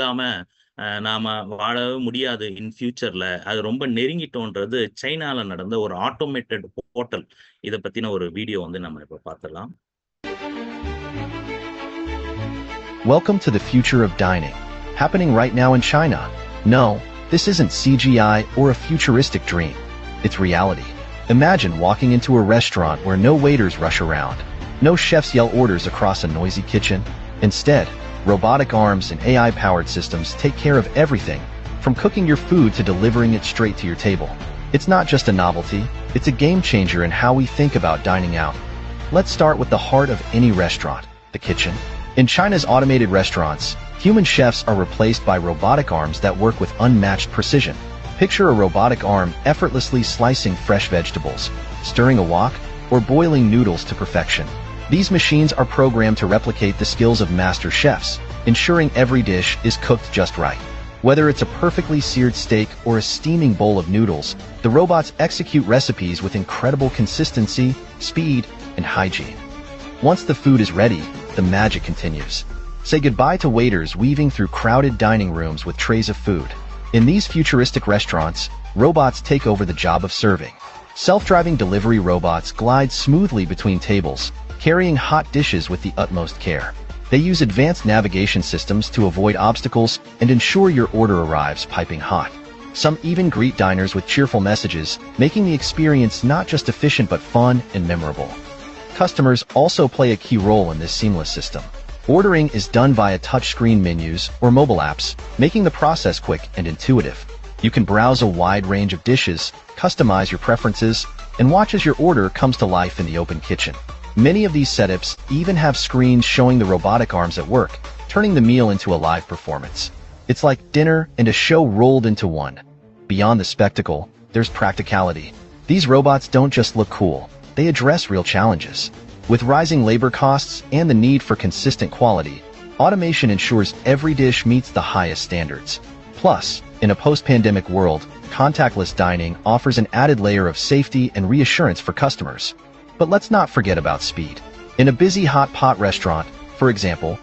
இல்லாம நாம வாழவே முடியாது இன் ஃபியூச்சர்ல. அது ரொம்ப நெருங்கிட்டோன்றது சைனால நடந்த ஒரு ஆட்டோமேட்டட் ஹோட்டல். இத பத்தின ஒரு வீடியோ வந்து நம்ம இப்ப பார்த்துடலாம். Welcome to the future of dining, happening right now in China. No, this isn't CGI or a futuristic dream. It's reality. Imagine walking into a restaurant where no waiters rush around, no chefs yell orders across a noisy kitchen. Instead, robotic arms and AI-powered systems take care of everything, from cooking your food to delivering it straight to your table. It's not just a novelty, it's a game changer in how we think about dining out. Let's start with the heart of any restaurant, the kitchen. In China's automated restaurants, human chefs are replaced by robotic arms that work with unmatched precision. Picture a robotic arm effortlessly slicing fresh vegetables, stirring a wok, or boiling noodles to perfection. These machines are programmed to replicate the skills of master chefs, ensuring every dish is cooked just right. Whether it's a perfectly seared steak or a steaming bowl of noodles, the robots execute recipes with incredible consistency, speed, and hygiene. Once the food is ready, the magic continues. Say goodbye to waiters weaving through crowded dining rooms with trays of food. In these futuristic restaurants, robots take over the job of serving. Self-driving delivery robots glide smoothly between tables, carrying hot dishes with the utmost care. They use advanced navigation systems to avoid obstacles and ensure your order arrives piping hot. Some even greet diners with cheerful messages, making the experience not just efficient but fun and memorable. Customers also play a key role in this seamless system. Ordering is done via touchscreen menus or mobile apps, making the process quick and intuitive. You can browse a wide range of dishes, customize your preferences, and watch as your order comes to life in the open kitchen. Many of these setups even have screens showing the robotic arms at work, turning the meal into a live performance. It's like dinner and a show rolled into one. Beyond the spectacle, there's practicality. These robots don't just look cool, they address real challenges. With rising labor costs and the need for consistent quality, automation ensures every dish meets the highest standards. Plus, in a post-pandemic world, contactless dining offers an added layer of safety and reassurance for customers. But let's not forget about speed. In a busy hot pot restaurant, for example,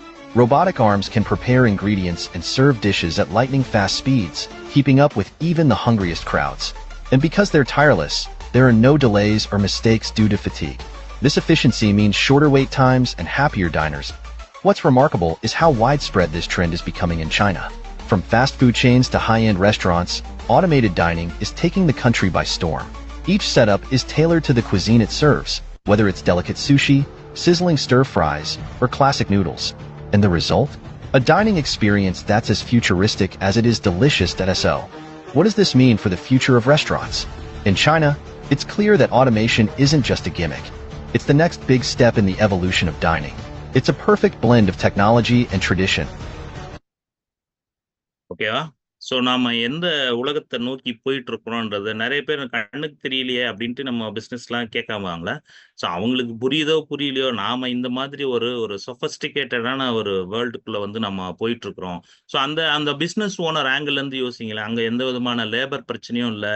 robotic arms can prepare ingredients and serve dishes at lightning-fast speeds, keeping up with even the hungriest crowds. And because they're tireless, there are no delays or mistakes due to fatigue. This efficiency means shorter wait times and happier diners. What's remarkable is how widespread this trend is becoming in China. From fast food chains to high-end restaurants, automated dining is taking the country by storm. Each setup is tailored to the cuisine it serves, whether it's delicate sushi, sizzling stir-fries, or classic noodles. And the result? A dining experience that's as futuristic as it is delicious at SO. What does this mean for the future of restaurants? In China, it's clear that automation isn't just a gimmick. It's the next big step in the evolution of dining. It's a perfect blend of technology and tradition. ஓகேவா? So நாம எந்த உலகத்தை நோக்கி போயிட்டு இருக்கிறோன்றது நிறைய பேர் கண்ணுக்கு தெரியலையே அப்படின்ட்டு நம்ம பிஸ்னஸ்லாம் கேட்காம. ஸோ அவங்களுக்கு புரியுதோ புரியலையோ நாம இந்த மாதிரி ஒரு ஒரு சொஃபஸ்டிகேட்டடான ஒரு வேர்ல்டுக்குள்ள வந்து நம்ம போயிட்டு இருக்கிறோம். ஸோ அந்த அந்த பிஸ்னஸ் ஓனர் ஆங்கிள் இருந்து யோசிங்களேன். அங்க எந்த விதமான லேபர் பிரச்சனையும் இல்லை,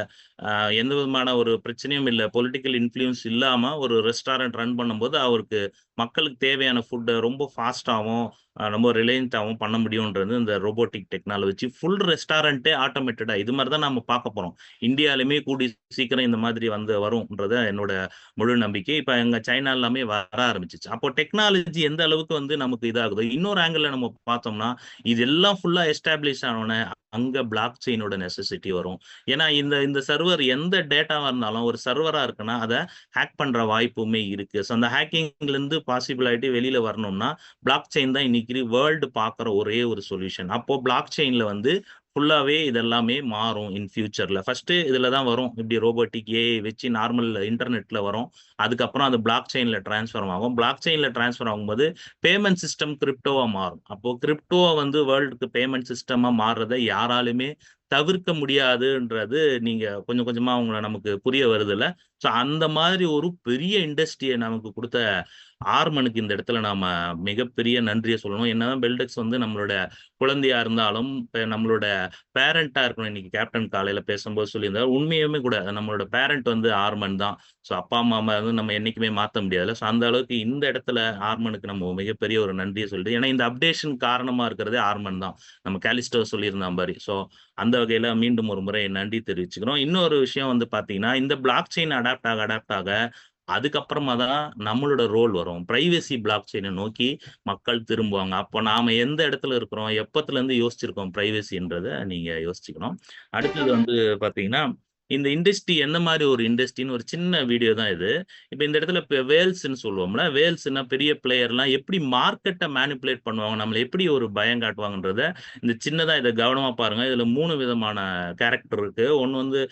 எந்த விதமான ஒரு பிரச்சனையும் இல்லை, பொலிட்டிக்கல் இன்ஃப்ளூயன்ஸ் இல்லாம ஒரு ரெஸ்டாரண்ட் ரன் பண்ணும்போது அவருக்கு மக்களுக்கு தேவையான ஃபுட்டை ரொம்ப ஃபாஸ்டாகவும் ரொம்ப ரிலையன்ட்டாகவும் பண்ண முடியுன்றது இந்த ரோபோட்டிக் டெக்னாலஜி. ஃபுல் ரெஸ்டாரண்ட்டே ஆட்டோமேட்டடா இது மாதிரி தான் நம்ம பார்க்க போறோம். இந்தியாலுமே கூடி சீக்கிரம் இந்த மாதிரி வந்து வரும்ன்றத என்னோட முழு நம்பிக்கை. இப்ப எங்க சைனா எல்லாமே வர ஆரம்பிச்சிச்சு. அப்போ டெக்னாலஜி எந்த அளவுக்கு வந்து நமக்கு இதாகுதோ, இன்னொரு ஆங்கிள் நம்ம பார்த்தோம்னா இதெல்லாம் ஃபுல்லா எஸ்டாப்ளிஷ் ஆனோடனே அங்க பிளாக் செயினோட நெசசிட்டி வரும். ஏன்னா இந்த இந்த சர்வர் எந்த டேட்டாவா இருந்தாலும் ஒரு சர்வரா இருக்குன்னா அதை ஹேக் பண்ற வாய்ப்புமே இருக்கு. ஸோ அந்த ஹேக்கிங்ல இருந்து பாசிபிள் ஆயிட்டு வெளியில வரணும்னா பிளாக் செயின் தான் இன்னைக்கு வேர்ல்டு பார்க்குற ஒரே ஒரு சொல்யூஷன். அப்போ பிளாக் செயின்ல வந்து ஃபுல்லாவே இதெல்லாமே மாறும் இன் ஃபியூச்சர்ல. ஃபர்ஸ்ட் இதுல தான் வரும், இப்படி ரோபோட்டிக் ஏஐ வச்சு நார்மல் இன்டர்நெட்ல வரும். அதுக்கப்புறம் அது பிளாக் செயின்ல டிரான்ஸ்ஃபர் ஆகும். பிளாக் செயின்ல டிரான்ஸ்ஃபர் ஆகும்போது பேமெண்ட் சிஸ்டம் கிரிப்டோவா மாறும். அப்போ கிரிப்டோவா வந்து வேர்ல்டுக்கு பேமெண்ட் சிஸ்டமா மாறுறதை யாராலுமே தவிர்க்க முடியாதுன்றது நீங்க கொஞ்சம் கொஞ்சமா உங்கள நமக்கு புரிய வருதுல்ல. ஸோ அந்த மாதிரி ஒரு பெரிய இண்டஸ்ட்ரிய நமக்கு குடுத்த ஆர்மனுக்கு இந்த இடத்துல நாம மிகப்பெரிய நன்றிய சொல்லணும். என்னதான் பெல்டெக்ஸ் வந்து நம்மளோட குழந்தையா இருந்தாலும், நம்மளோட பேரன்ட்டா இருக்கணும். இன்னைக்கு கேப்டன் காலையில பேசும்போது சொல்லியிருந்தாரு. உண்மையுமே கூட நம்மளோட பேரன்ட் வந்து ஆர்மன் தான். ஸோ அப்பா, அம்மா வந்து நம்ம என்னைக்குமே மாத்த முடியாதுல்ல. ஸோ அந்த அளவுக்கு இந்த இடத்துல ஆர்மனுக்கு நம்ம மிகப்பெரிய ஒரு நன்றிய சொல்லிட்டு ஏன்னா இந்த அப்டேஷன் காரணமா இருக்கிறதே ஆர்மன் தான். நம்ம காலிஸ்டோ சொல்லியிருந்தா மாரி. ஸோ அந்த வகையில மீண்டும் ஒரு முறை நன்றி தெரிவிச்சுக்கிறோம். இன்னொரு விஷயம் வந்து பார்த்தீங்கன்னா, இந்த பிளாக் செயின் அடாப்ட் ஆக அதுக்கப்புறமா தான் நம்மளோட ரோல் வரும். பிரைவசி பிளாக் செயின நோக்கி மக்கள் திரும்புவாங்க. அப்போ நாம எந்த இடத்துல இருக்கிறோம்? எப்பத்துலருந்து யோசிச்சிருக்கோம் பிரைவசின்றத நீங்க யோசிச்சுக்கணும். அடுத்தது வந்து பார்த்தீங்கன்னா, இந்த இண்டஸ்ட்ரி எந்த மாரி ஒரு இண்டஸ்ட்ரின்னு ஒரு சின்ன வீடியோ தான் இது. இப்ப இந்த இடத்துல வேல்ஸ்ன்னு சொல்லுவோம்ல. வேல்ஸ்ன்னா பெரிய பிளேயர்லாம் எப்படி மார்க்கெட்ட மேனிபுலேட் பண்ணுவாங்க, நம்மள எப்படி ஒரு பயம் காட்டுவாங்கன்றத இந்த சின்னதா இத கவனமா பாருங்க. இதுல 3 விதமான கேரக்டர் இருக்கு. ஒண்ணு வந்து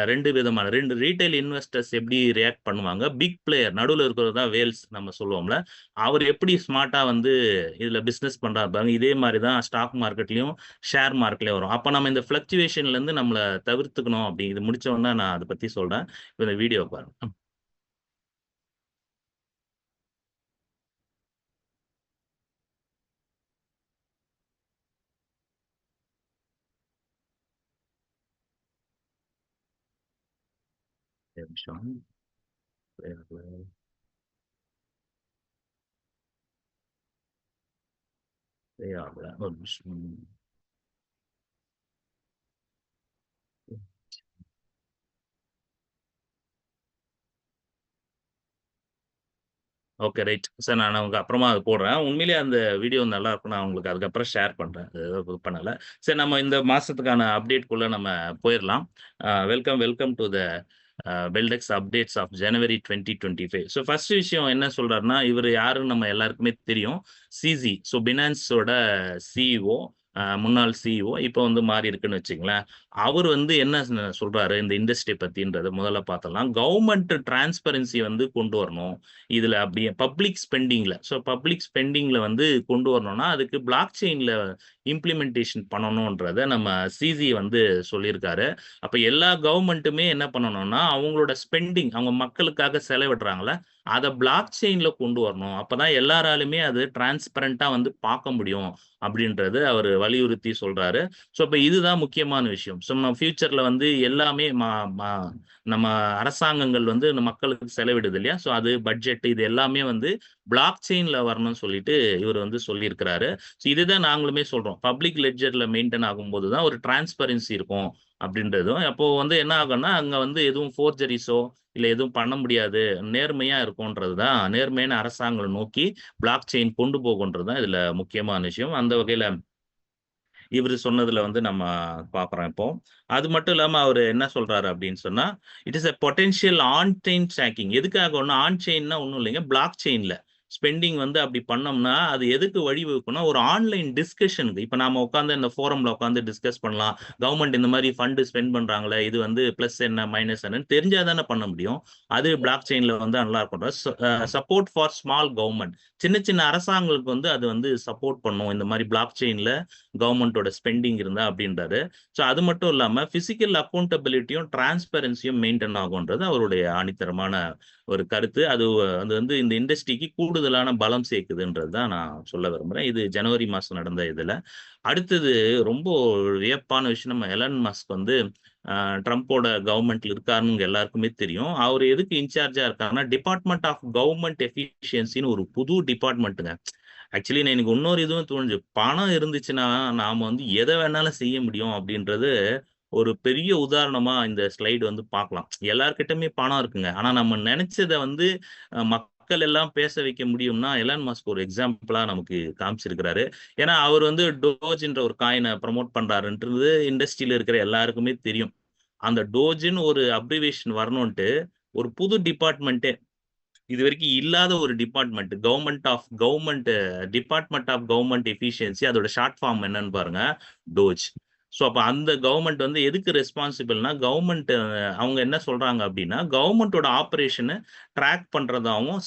2 விதமான 2 ரீட்டெயில் இன்வெஸ்டர்ஸ் எப்படி ரியாக்ட் பண்ணுவாங்க. பிக் பிளேயர் நடுவுல இருக்கிறது தான் வேல்ஸ் நம்ம சொல்லுவோம்ல. அவர் எப்படி ஸ்மார்ட்டா வந்து இதுல பிசினஸ் பண்றாரு பாருங்க. இதே மாரி தான் ஸ்டாக் மார்க்கெட்லயும், ஷேர் மார்க்கெட்லயும் வரும். அப்ப நம்ம இந்த பிளக்சுவேஷன்ல இருந்து நம்மள தவிர்த்துக்கணும் அப்படி இது முடிச்ச உடனே நான் அத பத்தி சொல்றேன். இப்ப இந்த வீடியோ பாருங்க. ஒரு நிமிஷம். play ஆகல. play ஆகல. ஒரு நிமிஷம். Okay right. சார் நான் உங்களுக்கு அப்புறமா அது போடுறேன். உண்மையிலேயே அந்த வீடியோ நல்லா இருக்கும். நான் உங்களுக்கு அதுக்கப்புறம் ஷேர் பண்றேன். அது இது பண்ணல. சரி நம்ம இந்த மாசத்துக்கான அப்டேட்குள்ள நம்ம போயிரலாம். Welcome to the Beltex updates of January 2025. So first விஷயம் என்ன சொல்றாருன்னா, இவரு யாருன்னு நம்ம எல்லாருக்குமே தெரியும். சிசி. ஸோ பினான்ஸோட சிஇஓ. முன்னாள் சிஇஓ. இப்ப வந்து மாறி இருக்குன்னு வச்சுக்கங்களேன். அவர் வந்து என்ன சொல்றாரு இந்த இண்டஸ்ட்ரி பத்தின்றத முதல்ல பார்த்தரலாம். கவர்ன்மென்ட் டிரான்ஸ்பரன்சி வந்து கொண்டு வரணும். இதுல அப்படியே பப்ளிக் ஸ்பெண்டிங்ல. ஸோ பப்ளிக் ஸ்பெண்டிங்ல வந்து கொண்டு வரணும்னா, அதுக்கு பிளாக் செயின்ல இம்ப்ளிமென்டேஷன் பண்ணணும்ன்றத நம்ம சிசி வந்து சொல்லியிருக்காரு. அப்ப எல்லா கவர்ன்மென்ட்டுமே என்ன பண்ணணும்னா, அவங்களோட ஸ்பெண்டிங் அவங்க மக்களுக்காக செலவிடுறாங்கல்ல, அத பிளாக் செயின்ல கொண்டு வரணும். அப்பதான் எல்லாராலுமே அது டிரான்ஸ்பரன்ட்டா வந்து பார்க்க முடியும் அப்படின்றது அவரு வலியுறுத்தி சொல்றாரு. ஸோ அப்ப இதுதான் முக்கியமான விஷயம். ஸோ நம்ம ஃபியூச்சர்ல வந்து எல்லாமே நம்ம அரசாங்கங்கள் வந்து இந்த மக்களுக்கு செலவிடுது இல்லையா? ஸோ அது பட்ஜெட் இது எல்லாமே வந்து பிளாக் செயின்ல வரணும்னு சொல்லிட்டு இவரு வந்து சொல்லியிருக்கிறாரு. ஸோ இதுதான் நாங்களுமே சொல்றோம். பப்ளிக் லெட்ஜர்ல மெயின்டெயின் ஆகும்போது தான் ஒரு டிரான்ஸ்பரன்சி இருக்கும் அப்படின்றதும். அப்போ வந்து என்ன ஆகும்னா, அங்க வந்து எதுவும் ஃபோர்ஜரிஸோ இல்ல எதுவும் பண்ண முடியாது. நேர்மையா இருக்கும்ன்றது தான் நேர்மையான அரசாங்கம் நோக்கி பிளாக் செயின் கொண்டு போகும்ன்றது தான் இதுல முக்கியமான விஷயம். அந்த வகையில இவரு சொன்னதுல வந்து நம்ம பார்க்குறோம் இப்போ. அது மட்டும் இல்லாம அவரு என்ன சொல்றாரு அப்படின்னு சொன்னா, it is a potential on chain tracking. எதுக்காக ஒண்ணு ஆன் செயின்னா ஒண்ணும் இல்லைங்க. பிளாக் செயின்ல ஸ்பெண்டிங் வந்து அப்படி பண்ணோம்னா, அது எதுக்கு வழிவகுக்கும்னா, ஒரு ஆன்லைன் டிஸ்கஷனுக்கு. இப்ப நாம உட்கார்ந்து இந்த ஃபோரம்ல உட்கார்ந்து டிஸ்கஸ் பண்ணலாம். கவர்ன்மெண்ட் இந்த மாரி ஃபண்ட் ஸ்பெண்ட் பண்றாங்களே, இது வந்து பிளஸ் என்ன, மைனஸ் என்னன்னு தெரிஞ்சா தானே பண்ண முடியும். அது பிளாக் செயின்ல வந்து நல்லா இருக்கும். Support for small government. சின்ன சின்ன அரசாங்கங்களுக்கு வந்து அது வந்து சப்போர்ட் பண்ணும். இந்த மாரி பிளாக் செயின்ல கவர்மெண்டோட ஸ்பெண்டிங் இருந்தா அப்படின்றாரு. ஸோ அது மட்டும் இல்லாம பிசிக்கல் அக்கவுண்டபிலிட்டியும், டிரான்ஸ்பரன்சியும் மெயின்டெயின் ஆகும்ன்றது அவருடைய ஆணித்தரமான ஒரு கருத்து. அது அது வந்து இந்த இண்டஸ்ட்ரிக்கு கூடுதலான பலம் சேர்க்குதுன்றது தான் நான் சொல்ல விரும்புறேன். இது ஜனவரி மாசம் நடந்த இதுல. அடுத்தது ரொம்ப வியப்பான விஷயம் நம்ம எலன் மஸ்க் வந்து ட்ரம்போட கவர்மெண்ட்ல இருக்காருன்னு உங்க எல்லாருக்குமே தெரியும். அவரு எதுக்கு இன்சார்ஜா இருக்காருன்னா, டிபார்ட்மெண்ட் ஆஃப் கவர்மெண்ட் எஃபிஷியன்சின்னு ஒரு புது டிபார்ட்மெண்ட்டுங்க. ஆக்சுவலி எனக்கு இன்னொரு இதுவும் தோணுச்சு. பணம் இருந்துச்சுன்னா, நாம வந்து எத வேணாலும் செய்ய முடியும் அப்படின்றது ஒரு பெரிய உதாரணமா இந்த ஸ்லைடு வந்து பார்க்கலாம். எல்லார்கிட்டயுமே பணம் இருக்குங்க. ஆனா நம்ம நெனைச்சத வந்து மக்கள் எல்லாம் பேச வைக்க முடியும்னா, எலான் மஸ்க் ஒரு எக்ஸாம்பிளா நமக்கு காமிச்சிருக்கிறாரு. ஏன்னா, அவர் வந்து டோஜ்ன்ற ஒரு காயின ப்ரமோட் பண்றாருன்றது இண்டஸ்ட்ரியில இருக்கிற எல்லாருக்குமே தெரியும். அந்த டோஜ்ன்னு ஒரு அப்ரிவேஷன் வரணுன்ட்டு ஒரு புது டிபார்ட்மென்ட்டே இதுவரைக்கும் இல்லாத ஒரு department department of government efficiency அதோட ஷார்ட் ஃபார்ம் என்னன்னு பாருங்க. டோஜ். ஸோ அப்போ அந்த கவர்மெண்ட் வந்து எதுக்கு ரெஸ்பான்சிபிள்னா, கவர்மெண்ட் அவங்க என்ன சொல்றாங்க அப்படின்னா, கவர்மெண்ட்டோட ஆப்பரேஷனை ட்ராக் பண்றதாவும்,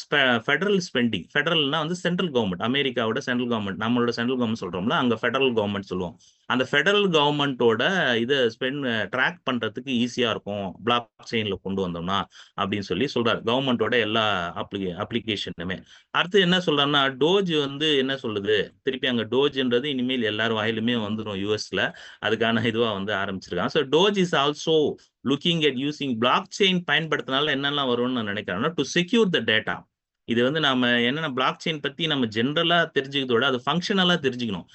ஃபெடரல் ஸ்பெண்டிங், ஃபெடரல்னா வந்து சென்ட்ரல் கவர்மெண்ட், அமெரிக்காவோட சென்ட்ரல் கவர்மெண்ட், நம்மளோட சென்ட்ரல் கவர்மெண்ட் சொல்றோம்ல, அங்க ஃபெடரல் கவர்மெண்ட் சொல்லுவோம். அந்த ஃபெடரல் கவர்மெண்ட்டோட இதை ட்ராக் பண்றதுக்கு ஈஸியா இருக்கும் பிளாக் செயின்ல கொண்டு வந்தோம்னா அப்படின்னு சொல்லி சொல்றாரு, கவர்மெண்ட்டோட எல்லா அப்ளிகேஷனுமே. அடுத்து என்ன சொல்றாருன்னா, டோஜ் வந்து என்ன சொல்லுது, திருப்பி அங்க டோஜ்ன்றது இனிமேல் எல்லார் வாயிலுமே வந்துடும் யூஎஸ்ல, அதுக்கான இதுவா வந்து ஆரம்பிச்சிருக்காங்க. So DOGE is also looking at using blockchain பயன்படுத்தினால என்னெல்லாம் வரும்னு நான் நினைக்கிறேன்னா, டு செக்யூர் த டேட்டா. இது வந்து நாம என்னென்ன பிளாக் செயின் பத்தி நம்ம ஜென்ரலா தெரிஞ்சுக்கிறதோட அது ஃபங்க்ஷனலா தெரிஞ்சுக்கணும்.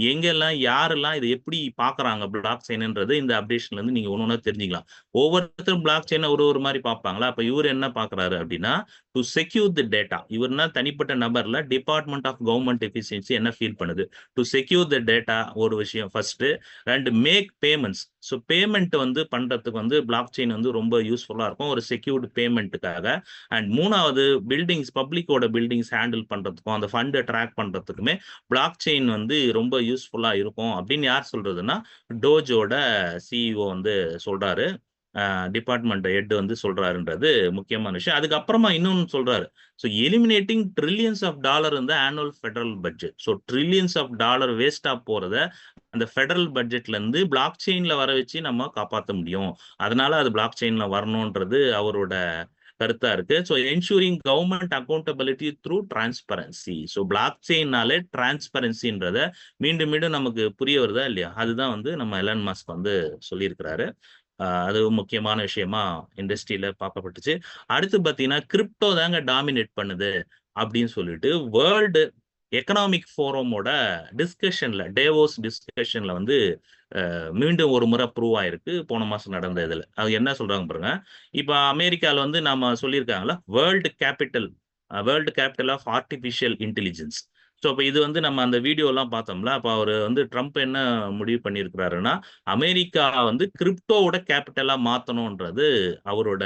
எங்கெல்லாம் யாரெல்லாம் இதை எப்படி பாக்குறாங்க பிளாக் செயின்ன்றது இந்த அப்டேஷன்ல இருந்து நீங்க ஒண்ணு ஒண்ணா தெரிஞ்சுக்கலாம். ஒவ்வொருத்தரும் பிளாக் செயினை ஒரு மாதிரி பார்ப்பாங்களா, அப்ப இவர் என்ன பாக்குறாரு அப்படின்னா, டு செக்யூர் தி டேட்டா. இவர்னா தனிப்பட்ட நபர்ல டிபார்ட்மெண்ட் ஆஃப் கவர்மெண்ட் எஃபிஷியன்சி என்ன ஃபீல் பண்ணுது, டு செக்யூர் தி டேட்டா ஒரு விஷயம் ஃபர்ஸ்ட். ரெண்டு, மேக் பேமெண்ட்ஸ். ஸோ பேமெண்ட் வந்து பண்றதுக்கு வந்து பிளாக் செயின் வந்து ரொம்ப யூஸ்ஃபுல்லா இருக்கும் ஒரு செக்யூர்டு பேமெண்ட்டுக்காக. அண்ட் மூணாவது, பில்டிங்ஸ், பப்ளிக்கோட பில்டிங்ஸ் ஹேண்டில் பண்றதுக்கும் அந்த ஃபண்டை ட்ராக் பண்றதுக்குமே பிளாக் செயின் வந்து ரொம்ப யூஸ்ஃபுல்லா இருக்கும் அப்படின்னு யார் சொல்றதுன்னா, டோஜோட சிஇஓ வந்து சொல்றாரு, டிபார்ட்மெண்ட் ஹெட் வந்து சொல்றாருன்றது முக்கியமான விஷயம். அதுக்கப்புறமா இன்னொன்னு சொல்றாரு, so eliminating trillions of dollar இந்த annual federal budget. So trillions of dollar வேஸ்டா போறத அந்த ஃபெடரல் பட்ஜெட்ல இருந்து பிளாக் செயின்ல வர வச்சு நம்ம காப்பாற்ற முடியும், அதனால அது பிளாக் செயின்ல வரணும்ன்றது அவரோட கருத்தா இருக்கு. So ensuring government accountability through transparency. So பிளாக் செயின்னாலே டிரான்ஸ்பரன்சின்றத மீண்டும் மீண்டும் நமக்கு புரிய வருதா இல்லையா, அதுதான் வந்து நம்ம எலன் மஸ்க் வந்து சொல்லியிருக்கிறாரு. அது முக்கியமான விஷயமா இண்டஸ்ட்ரியில பார்க்கப்பட்டுச்சு. அடுத்து பார்த்தீங்கன்னா, கிரிப்டோ தாங்க டாமினேட் பண்ணுது அப்படின்னு சொல்லிட்டு வேர்ல்டு எக்கனாமிக் ஃபோரமோட டிஸ்கஷன்ல, டேவோஸ் டிஸ்கஷன்ல வந்து மீண்டும் ஒரு முறை ப்ரூவ் ஆயிருக்கு போன மாசம் நடந்த இதுல. அது என்ன சொல்றாங்க பாருங்க. இப்ப அமெரிக்கால வந்து நாம சொல்லியிருக்காங்களா, world capital of artificial intelligence. So அப்ப இது வந்து நம்ம அந்த வீடியோ எல்லாம் பார்த்தோம்ல, அப்ப அவரு வந்து ட்ரம்ப் என்ன முடிவு பண்ணியிருக்கிறாருன்னா, அமெரிக்கா வந்து கிரிப்டோவோட கேபிட்டலா மாத்தணும்ன்றது அவரோட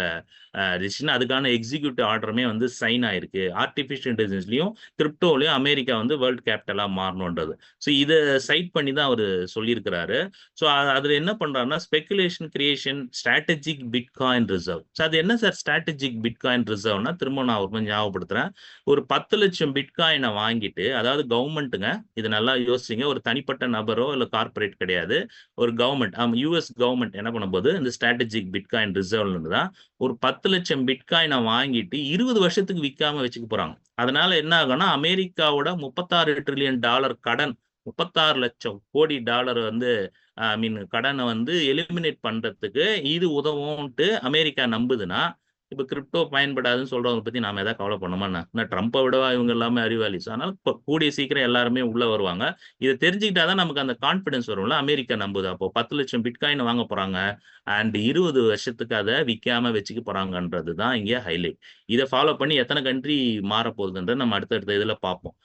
டிசிஷன். அதுக்கான எக்ஸிக்யூட்டிவ் ஆர்டருமே வந்து சைன் ஆயிருக்கு. ஆர்டிபிஷியல் இன்டெலிஜென்ஸ்லயும் கிரிப்டோலயும் அமெரிக்கா வந்து வேர்ல்டு கேபிட்டலா மாறணும்ன்றது. ஸோ இதை சைட் பண்ணி தான் அவர் சொல்லியிருக்கிறாரு. ஸோ அதுல என்ன பண்றாருன்னா, speculation creation strategic bitcoin reserve. So அது என்ன சார் ஸ்ட்ராட்டஜிக் பிட்காயின் ரிசர்வ்னா, திரும்ப நான் ஒரு ஞாபகப்படுத்துறேன். ஒரு 10 லட்சம் பிட்காயினை வாங்கிட்டு, அதாவது கவர்மெண்ட்டுங்க, இது நல்லா யோசிங்க, ஒரு தனிப்பட்ட நபரோ இல்ல கார்பரேட் கிடையாது, ஒரு கவர்மெண்ட், யூஎஸ் கவர்மெண்ட் என்ன பண்ணும்போது இந்த ஸ்ட்ராட்டஜிக் பிட்காயின் ரிசர்வ்ல இருந்து தான் ஒரு 10 லட்சம் பிட்காயினை வாங்கிட்டு 20 வருஷத்துக்கு விற்காம வச்சுக்க போறாங்க. அதனால என்ன ஆகும்னா, அமெரிக்காவோட $36 ட்ரில்லியன் கடன், 36 லட்சம் கோடி டாலர் வந்து கடனை வந்து எலிமினேட் பண்றதுக்கு இது உதவும்ட்டு அமெரிக்கா நம்புதுன்னா, இப்ப கிரிப்டோ பயன்படாதுன்னு சொல்றவங்க பத்தி நாம ஏதாவது கவலை பண்ணோமா என்ன? ட்ரம்ப்பை விடவா இவங்க எல்லாமே அறிவாளிஸ்? அதனால கூடிய சீக்கிரம் எல்லாருமே உள்ள வருவாங்க. இதை தெரிஞ்சுக்கிட்டாதான் நமக்கு அந்த கான்பிடன்ஸ் வரும்ல, அமெரிக்கா நம்புது. அப்போ 10 லட்சம் பிட்காயின் வாங்க போறாங்க அண்ட் 20 வருஷத்துக்கு அதை விற்காம வச்சுக்க போறாங்கன்றது தான் இங்க ஹைலைட். இதை ஃபாலோ பண்ணி எத்தனை கண்ட்ரி மாற போகுதுன்றதை நம்ம அடுத்தடுத்த இதுல பார்ப்போம்.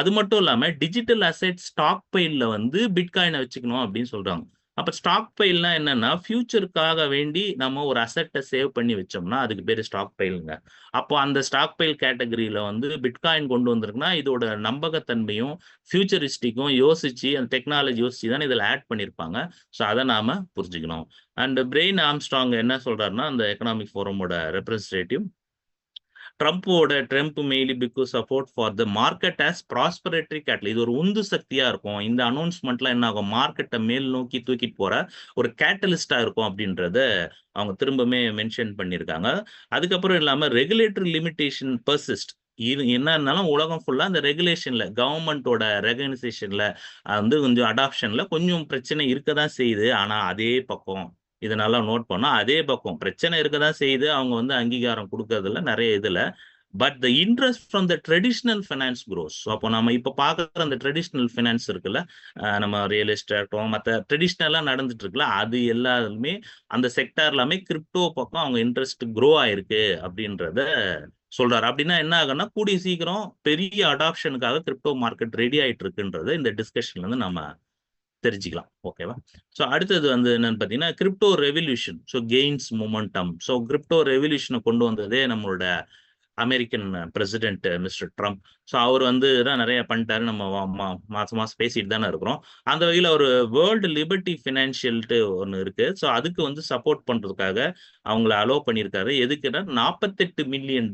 அது மட்டும் இல்லாம டிஜிட்டல் அசெட் ஸ்டாக் பைல்ல வந்து பிட்காயினை வச்சுக்கணும் அப்படின்னு சொல்றாங்க. அப்ப ஸ்டாக் பைல்னா என்னன்னா, ஃபியூச்சருக்காக வேண்டி நம்ம ஒரு அசெட்டை சேவ் பண்ணி வச்சோம்னா அதுக்கு பேரு ஸ்டாக் பைலுங்க. அப்போ அந்த ஸ்டாக் பைல் கேட்டகரியில வந்து பிட்காயின் கொண்டு வந்திருக்குன்னா, இதோட நம்பகத்தன்மையும் ஃபியூச்சரிஸ்டிக்கும் யோசிச்சு, அந்த டெக்னாலஜி யோசிச்சு தானே இதில் ஆட் பண்ணியிருப்பாங்க. ஸோ அதை நாம புரிஞ்சுக்கணும். அண்ட் பிரெயின் ஆம்ஸ்ட்ராங் என்ன சொல்றாருன்னா, அந்த எக்கனாமிக் ஃபோரமோட representative, Trump mainly because support for the market as prosperity catalyst. இது ஒரு உந்து சக்தியா இருக்கும். இந்த அனௌன்ஸ்மெண்ட்லாம் என்ன ஆகும், மார்க்கெட்டை மேல் நோக்கி தூக்கிட்டு போற ஒரு கேட்டலிஸ்டா இருக்கும் அப்படின்றத அவங்க திரும்பவுமே மென்ஷன் பண்ணியிருக்காங்க. அதுக்கப்புறம் இல்லாம ரெகுலேட்டரி லிமிடேஷன் பர்சிஸ்ட். இது என்ன இருந்தாலும் உலகம் ஃபுல்லா அந்த ரெகுலேஷன்ல, கவர்மெண்டோட ரெகனைசேஷன்ல வந்து கொஞ்சம் அடாப்ஷன்ல கொஞ்சம் பிரச்சனை இருக்க தான் செய்யுது. ஆனா அதே பக்கம் இதை நல்லா நோட் பண்ணா, அதே பக்கம் பிரச்சனை இருக்கதான் செய்யுது, அவங்க வந்து அங்கீகாரம் கொடுக்கறதுல நிறைய இதுல. But the interest from the traditional finance grows. அப்போ நம்ம இப்ப பாக்குற அந்த ட்ரெடிஷனல் ஃபைனான்ஸ் இருக்குல்ல, நம்ம ரியல் எஸ்டேட்டும் மற்ற ட்ரெடிஷ்னலா நடந்துட்டு இருக்குல்ல, அது எல்லாருமே அந்த செக்டார் எல்லாமே கிரிப்டோ பக்கம் அவங்க இன்ட்ரெஸ்ட் க்ரோ ஆயிருக்கு அப்படின்றத சொல்றாரு. அப்படின்னா என்ன ஆகுன்னா, கூடிய சீக்கிரம் பெரிய அடாப்ஷனுக்காக கிரிப்டோ மார்க்கெட் ரெடி ஆயிட்டு இருக்குன்றத இந்த டிஸ்கஷன்ல இருந்து நம்ம தெரிஞ்சுக்கலாம். ஓகேவா? ஸோ அடுத்தது வந்து என்னன்னு பார்த்தீங்கன்னா, crypto revolution. So gains momentum. So crypto ரெவல்யூஷனை கொண்டு வந்ததே நம்மளோட American president mister Trump. So அவர் வந்து தான் நிறைய பண்ணிட்டாரு. நம்ம மாசம் மாசம் பேசிட்டு தானே இருக்கிறோம். அந்த வகையில் ஒரு வேர்ல்டு லிபர்ட்டி ஃபினான்ஷியல்ட்டு ஒன்று இருக்கு. ஸோ அதுக்கு வந்து சப்போர்ட் பண்றதுக்காக அவங்கள அலோவ் பண்ணியிருக்காரு. எதுக்குன்னா $48 மில்லியன்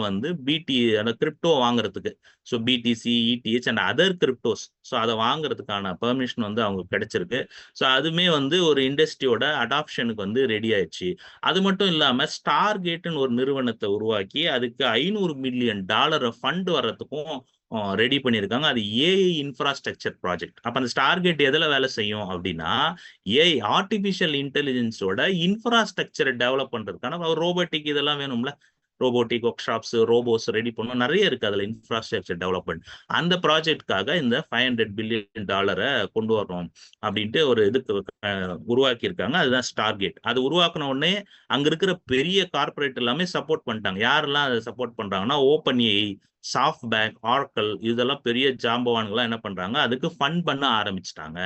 வந்து அந்த கிரிப்டோ வாங்குறதுக்கு. So BTC, ETH and other cryptos. So அதை வாங்குறதுக்கான பெர்மிஷன் வந்து அவங்களுக்கு கிடைச்சிருக்கு. ஸோ அதுமே வந்து ஒரு இண்டஸ்ட்ரியோட அடாப்ஷனுக்கு வந்து ரெடி ஆயிடுச்சு. அது மட்டும் இல்லாம ஸ்டார் கேட்னு ஒரு நிறுவனத்தை உருவாக்கி அதுக்கு $500 மில்லியன் ஃபண்ட் வர்றதுக்கும் ரெடி பண்ணியிருக்காங்க. அது ஏஐ இன்ஃப்ராஸ்ட்ரக்சர் ப்ராஜெக்ட். அப்ப அந்த ஸ்டார்கேட் எதுல வேலை செய்யும் அப்படின்னா, ஏஐ ஆர்டிபிஷியல் இன்டெலிஜென்ஸோட இன்ஃப்ராஸ்ட்ரக்சரை டெவலப் பண்றதுக்கான ரோபோட்டிக் இதெல்லாம் வேணும்ல. Robotic work shops, robots ready பண்ணணும். நிறைய இருக்கு அதுல இன்ஃப்ராஸ்ட்ரக்சர் டெவலப்மெண்ட். அந்த ப்ராஜெக்ட்காக இந்த $500 பில்லியன் கொண்டு வரணும் அப்படின்ட்டு ஒரு இதுக்கு உருவாக்கி இருக்காங்க. அதுதான் ஸ்டார்கேட். அது உருவாக்குன உடனே அங்க இருக்கிற பெரிய கார்பரேட் எல்லாமே சப்போர்ட் பண்ணிட்டாங்க. யாரெல்லாம் அதை சப்போர்ட் பண்றாங்கன்னா, ஓப்பன் ஏஐ, சாஃப்ட் பேங்க், ஆர்க்கல் இதெல்லாம் பெரிய ஜாம்பவான்கள்லாம் என்ன பண்றாங்க, அதுக்கு ஃபண்ட் பண்ண ஆரம்பிச்சிட்டாங்க.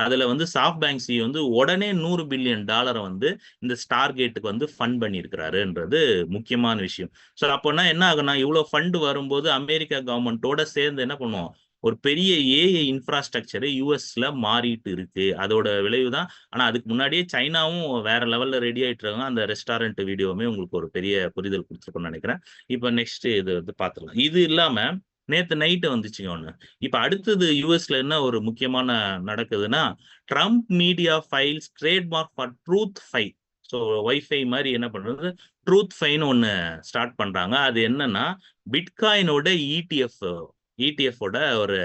அதுல வந்து சாஃப்ட் பேங்க் சி வந்து உடனே $100 பில்லியன் வந்து இந்த ஸ்டார்கேட்டுக்கு வந்து ஃபண்ட் பண்ணியிருக்கிறாருன்றது முக்கியமான விஷயம். ஸோ அப்போனா என்ன ஆகுனா, இவ்வளவு ஃபண்ட் வரும்போது அமெரிக்கா கவர்மெண்டோட சேர்ந்து என்ன பண்ணுவோம், ஒரு பெரிய ஏஐ இன்ஃப்ராஸ்ட்ரக்சர் யூஎஸ்ல மாறிட்டு இருக்கு. அதோட விளைவு தான். ஆனா அதுக்கு முன்னாடியே சைனாவும் வேற லெவல்ல ரெடி ஆயிட்டு இருக்காங்க. அந்த ரெஸ்டாரண்ட் வீடியோவுமே உங்களுக்கு ஒரு பெரிய புரிதல் கொடுத்துருக்கும்னு நினைக்கிறேன். இப்ப நெக்ஸ்ட் இது வந்து பாத்துக்கலாம். இது இல்லாம நேத்து நைட்டு வந்துச்சுங்க ஒண்ணு. இப்ப அடுத்தது யூஎஸ்ல என்ன ஒரு முக்கியமான நடக்குதுன்னா, Trump media files trademark for truth five. So wifi மாதிரி என்ன பண்றது, ட்ரூத் ஃபைன்னு ஒன்னு ஸ்டார்ட் பண்றாங்க. அது என்னன்னா, பிட்காயினோட இடிஎஃப் ஒரு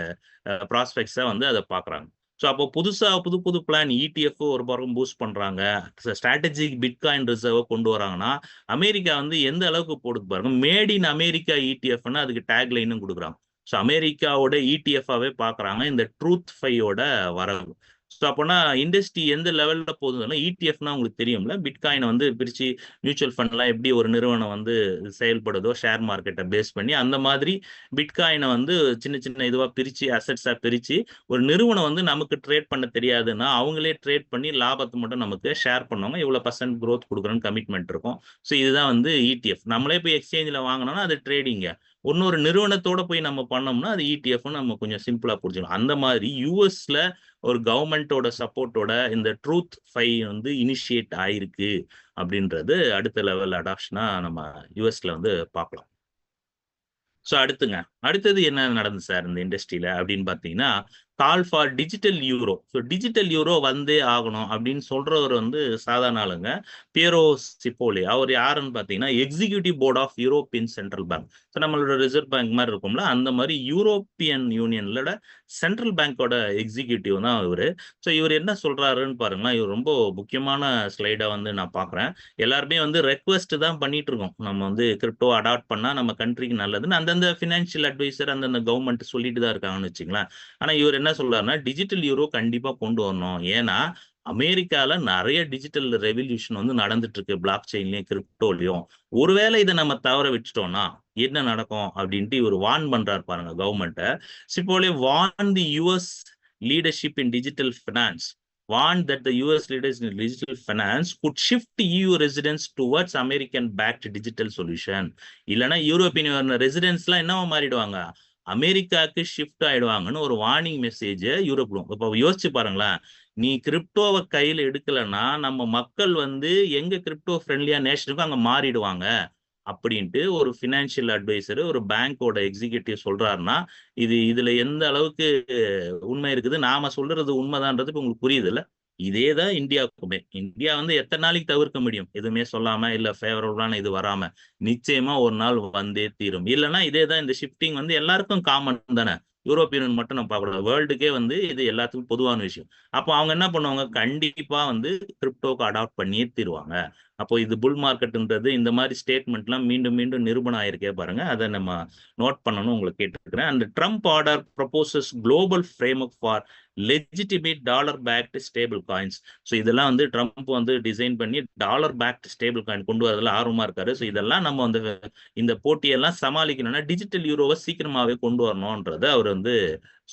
ப்ராஸ்பெக்ட்ஸா வந்து அதை பாக்குறாங்க. ஸோ அப்போ புதுசா புது பிளான் இடிஎஃப் ஒரு பக்கம் பூஸ்ட் பண்றாங்க. ஸ்ட்ராட்டஜிக் பிட்காயின் ரிசர்வ் கொண்டு வராங்கன்னா, அமெரிக்கா வந்து எந்த அளவுக்கு போடுது பாருங்க. மேட் இன் அமெரிக்கா இடிஎஃப்னு அதுக்கு டேக் லைனும் கொடுக்குறாங்க. ஸோ அமெரிக்காவோட இடிஎஃப்ஆவே பாக்குறாங்க இந்த ட்ரூத் ஃபையோட வரவு. ஸோ அப்போனா இண்டஸ்ட்ரி எந்த லெவல்ல போகுதுன்னா, இடிஎஃப்னா உங்களுக்கு தெரியும்ல, பிட்காயினை வந்து பிரிச்சு மியூச்சுவல் ஃபண்ட்லாம் எப்படி ஒரு நிறுவனம் வந்து செயல்படுதோ ஷேர் மார்க்கெட்டை பேஸ் பண்ணி, அந்த மாதிரி பிட்காயினை வந்து சின்ன சின்ன இதுவா பிரிச்சு, அசெட்ஸா பிரிச்சு, ஒரு நிறுவனம் வந்து நமக்கு ட்ரேட் பண்ண தெரியாதுன்னா அவங்களே ட்ரேட் பண்ணி லாபத்தை மட்டும் நமக்கு ஷேர் பண்ணுவாங்க. இவ்வளவு % growth கொடுக்குறோன்னு கமிட்மெண்ட் இருக்கும். ஸோ இதுதான் வந்து இடிஎஃப். நம்மளே போய் எக்ஸ்சேஞ்சில் வாங்கினோம்னா அது ட்ரேடிங்க. இன்னொரு நிறுவனத்தோட போய் நம்ம பண்ணோம்னா அது இடிஎஃப் நம்ம கொஞ்சம் சிம்பிளா புரிஞ்சுக்கணும். அந்த மாதிரி யூஎஸ்ல ஒரு கவர்மெண்டோட சப்போர்ட்டோட இந்த ட்ரூத் ஃபை வந்து இனிஷியேட் ஆயிருக்கு அப்படின்றது அடுத்த லெவல் அடாப்ஷனா நம்ம யூஎஸ்ல வந்து பார்க்கலாம். ஸோ அடுத்தது என்ன நடந்தது சார் இந்த இண்டஸ்ட்ரியில அப்படின்னு பார்த்தீங்கன்னா, call for digital euro. So digital euro வந்தே ஆகணும் அப்படின்னு சொல்றவர் வந்து சாதாரண ஆளுங்க. பியரோ சிப்போலி. அவர் யாருன்னு பார்த்தீங்கன்னா, executive board of European central bank. So நம்மளோட ரிசர்வ் பேங்க் மாதிரி இருக்கும்ல, அந்த மாதிரி யூரோப்பியன் யூனியன்ல சென்ட்ரல் பேங்கோட எக்ஸிக்யூட்டிவ் தான் இவரு. ஸோ இவர் என்ன சொல்றாருன்னு பாருங்களேன். இவர் ரொம்ப முக்கியமான ஸ்லைடா வந்து நான் பார்க்குறேன். எல்லாருமே வந்து ரெக்வெஸ்ட் தான் பண்ணிட்டு இருக்கோம். நம்ம வந்து கிரிப்டோ அடாப்ட் பண்ணா நம்ம கண்ட்ரிக்கு நல்லதுன்னு அந்தந்த ஃபினான்ஷியல் அட்வைசர் அந்தந்த கவர்மெண்ட் சொல்லிட்டு தான் இருக்காங்கன்னு வச்சுங்களேன். ஆனா இவர் என்ன சொல்றாருன்னா, டிஜிட்டல் யூரோ கண்டிப்பா கொண்டு வரணும். ஏன்னா அமெரிக்கால நிறைய டிஜிட்டல் ரெவல்யூஷன் வந்து நடந்துட்டு இருக்கு. பிளாக் செயின்லயும் கிரிப்டோலயும். ஒருவேளை இதை நம்ம தவற விட்டுட்டோம்னா என்ன நடக்கும் அப்படின்ட்டு இவர் வார்ன் பண்றாரு பாருங்க கவர்மெண்ட்டை. Cipollone warn the US leadership in digital finance, warned that the US leaders in digital finance could shift EU residents towards American-backed digital solution. இல்லைன்னா யூரோப்பியன் ரெசிடென்ட்ஸ்லாம் என்னவா மாறிடுவாங்க, அமெரிக்காவுக்கு ஷிஃப்ட் ஆயிடுவாங்கன்னு ஒரு வார்னிங் மெசேஜ் யூரோப்ல. இப்போ யோசிச்சு பாருங்களேன், நீ கிரிப்டோவை கையில் எடுக்கலைன்னா நம்ம மக்கள் வந்து எங்க கிரிப்டோ ஃப்ரெண்ட்லியா நேஷனுக்கும் அங்க மாறிடுவாங்க அப்படின்ட்டு ஒரு ஃபினான்ஷியல் அட்வைசர் ஒரு பேங்கோட எக்ஸிக்யூட்டிவ் சொல்றாருன்னா, இதுல எந்த அளவுக்கு உண்மை இருக்குது, நாம சொல்றது உண்மைதான்றது இப்ப உங்களுக்கு புரியுது இல்ல. இதேதான் இந்தியாவுக்குமே. இந்தியா வந்து எத்தனை நாளைக்கு தவிர்க்க முடியும் எதுவுமே சொல்லாம, இல்ல ஃபேவரபிளான இது வராம? நிச்சயமா ஒரு நாள் வந்தே தீரும். இல்லைன்னா இதேதான் இந்த ஷிஃப்டிங் வந்து எல்லாருக்கும் காமன் தானே. யூரோப்பியன் மட்டும் நம்ம பார்க்கக்கூடாது, வேர்ல்டுக்கே வந்து இது எல்லாத்துக்கும் பொதுவான விஷயம். அப்போ அவங்க என்ன பண்ணுவாங்க, கண்டிப்பா வந்து கிரிப்டோக்கு அடாப்ட் பண்ணியே தீருவாங்க. அப்போ இது புல் மார்க்கெட்ன்றது இந்த மாதிரி ஸ்டேட்மெண்ட்லாம் மீண்டும் மீண்டும் நிரூபணம் ஆயிருக்கே பாருங்க. அதை நம்ம நோட் பண்ணணும் உங்களுக்கு கேட்டுக்கிறேன். அந்த Trump order proposes global framework for legitimate dollar backed stablecoins. So இதெல்லாம் வந்து ட்ரம்ப் வந்து டிசைன் பண்ணி டாலர் பேக்டு ஸ்டேபிள் காயின் கொண்டு வரதுல ஆர்வமா இருக்காரு. ஸோ இதெல்லாம் நம்ம வந்து இந்த போட்டியெல்லாம் சமாளிக்கணும்னா டிஜிட்டல் யூரோவை சீக்கிரமாவே கொண்டு வரணும்ன்றத அவர் வந்து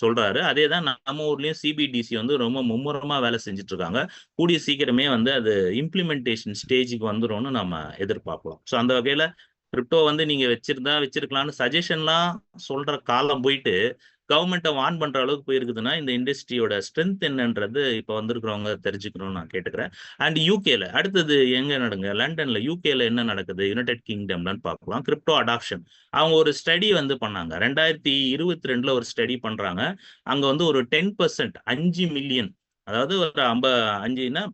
சொல்றாரு. அதே தான் நம்ம ஊர்லயும் சிபிடிசி வந்து ரொம்ப மும்முரமா வேலை செஞ்சுட்டு இருக்காங்க. கூடிய சீக்கிரமே வந்து அது இம்ப்ளிமெண்டேஷன் ஸ்டேஜுக்கு வந்துரும்னு நம்ம எதிர்பார்க்கலாம். ஸோ அந்த வகையில கிரிப்டோ வந்து நீங்க வச்சிருக்கலாம்னு சஜஷன்லாம் சொல்ற காலம் போயிட்டு கவர்மெண்ட்டை வார்ன் பண்ற அளவுக்கு போயிருக்குதுன்னா இந்த இண்டஸ்ட்ரியோட ஸ்ட்ரென்த் என்னன்றது இப்போ வந்திருக்கிறவங்க தெரிஞ்சுக்கணும்னு நான் கேட்டுக்கிறேன். அண்ட் யூகேல அடுத்தது எங்க நடங்க லண்டன்ல யூகேல என்ன நடக்குது, யுனைடெட் கிங்டம்லன்னு பார்க்கலாம். கிரிப்டோ அடாப்ஷன் அவங்க ஒரு ஸ்டடி வந்து பண்ணாங்க. 2022 ஒரு ஸ்டடி பண்றாங்க. அங்க வந்து ஒரு 10% 5 மில்லியன், அதாவது ஒரு 5ன்னா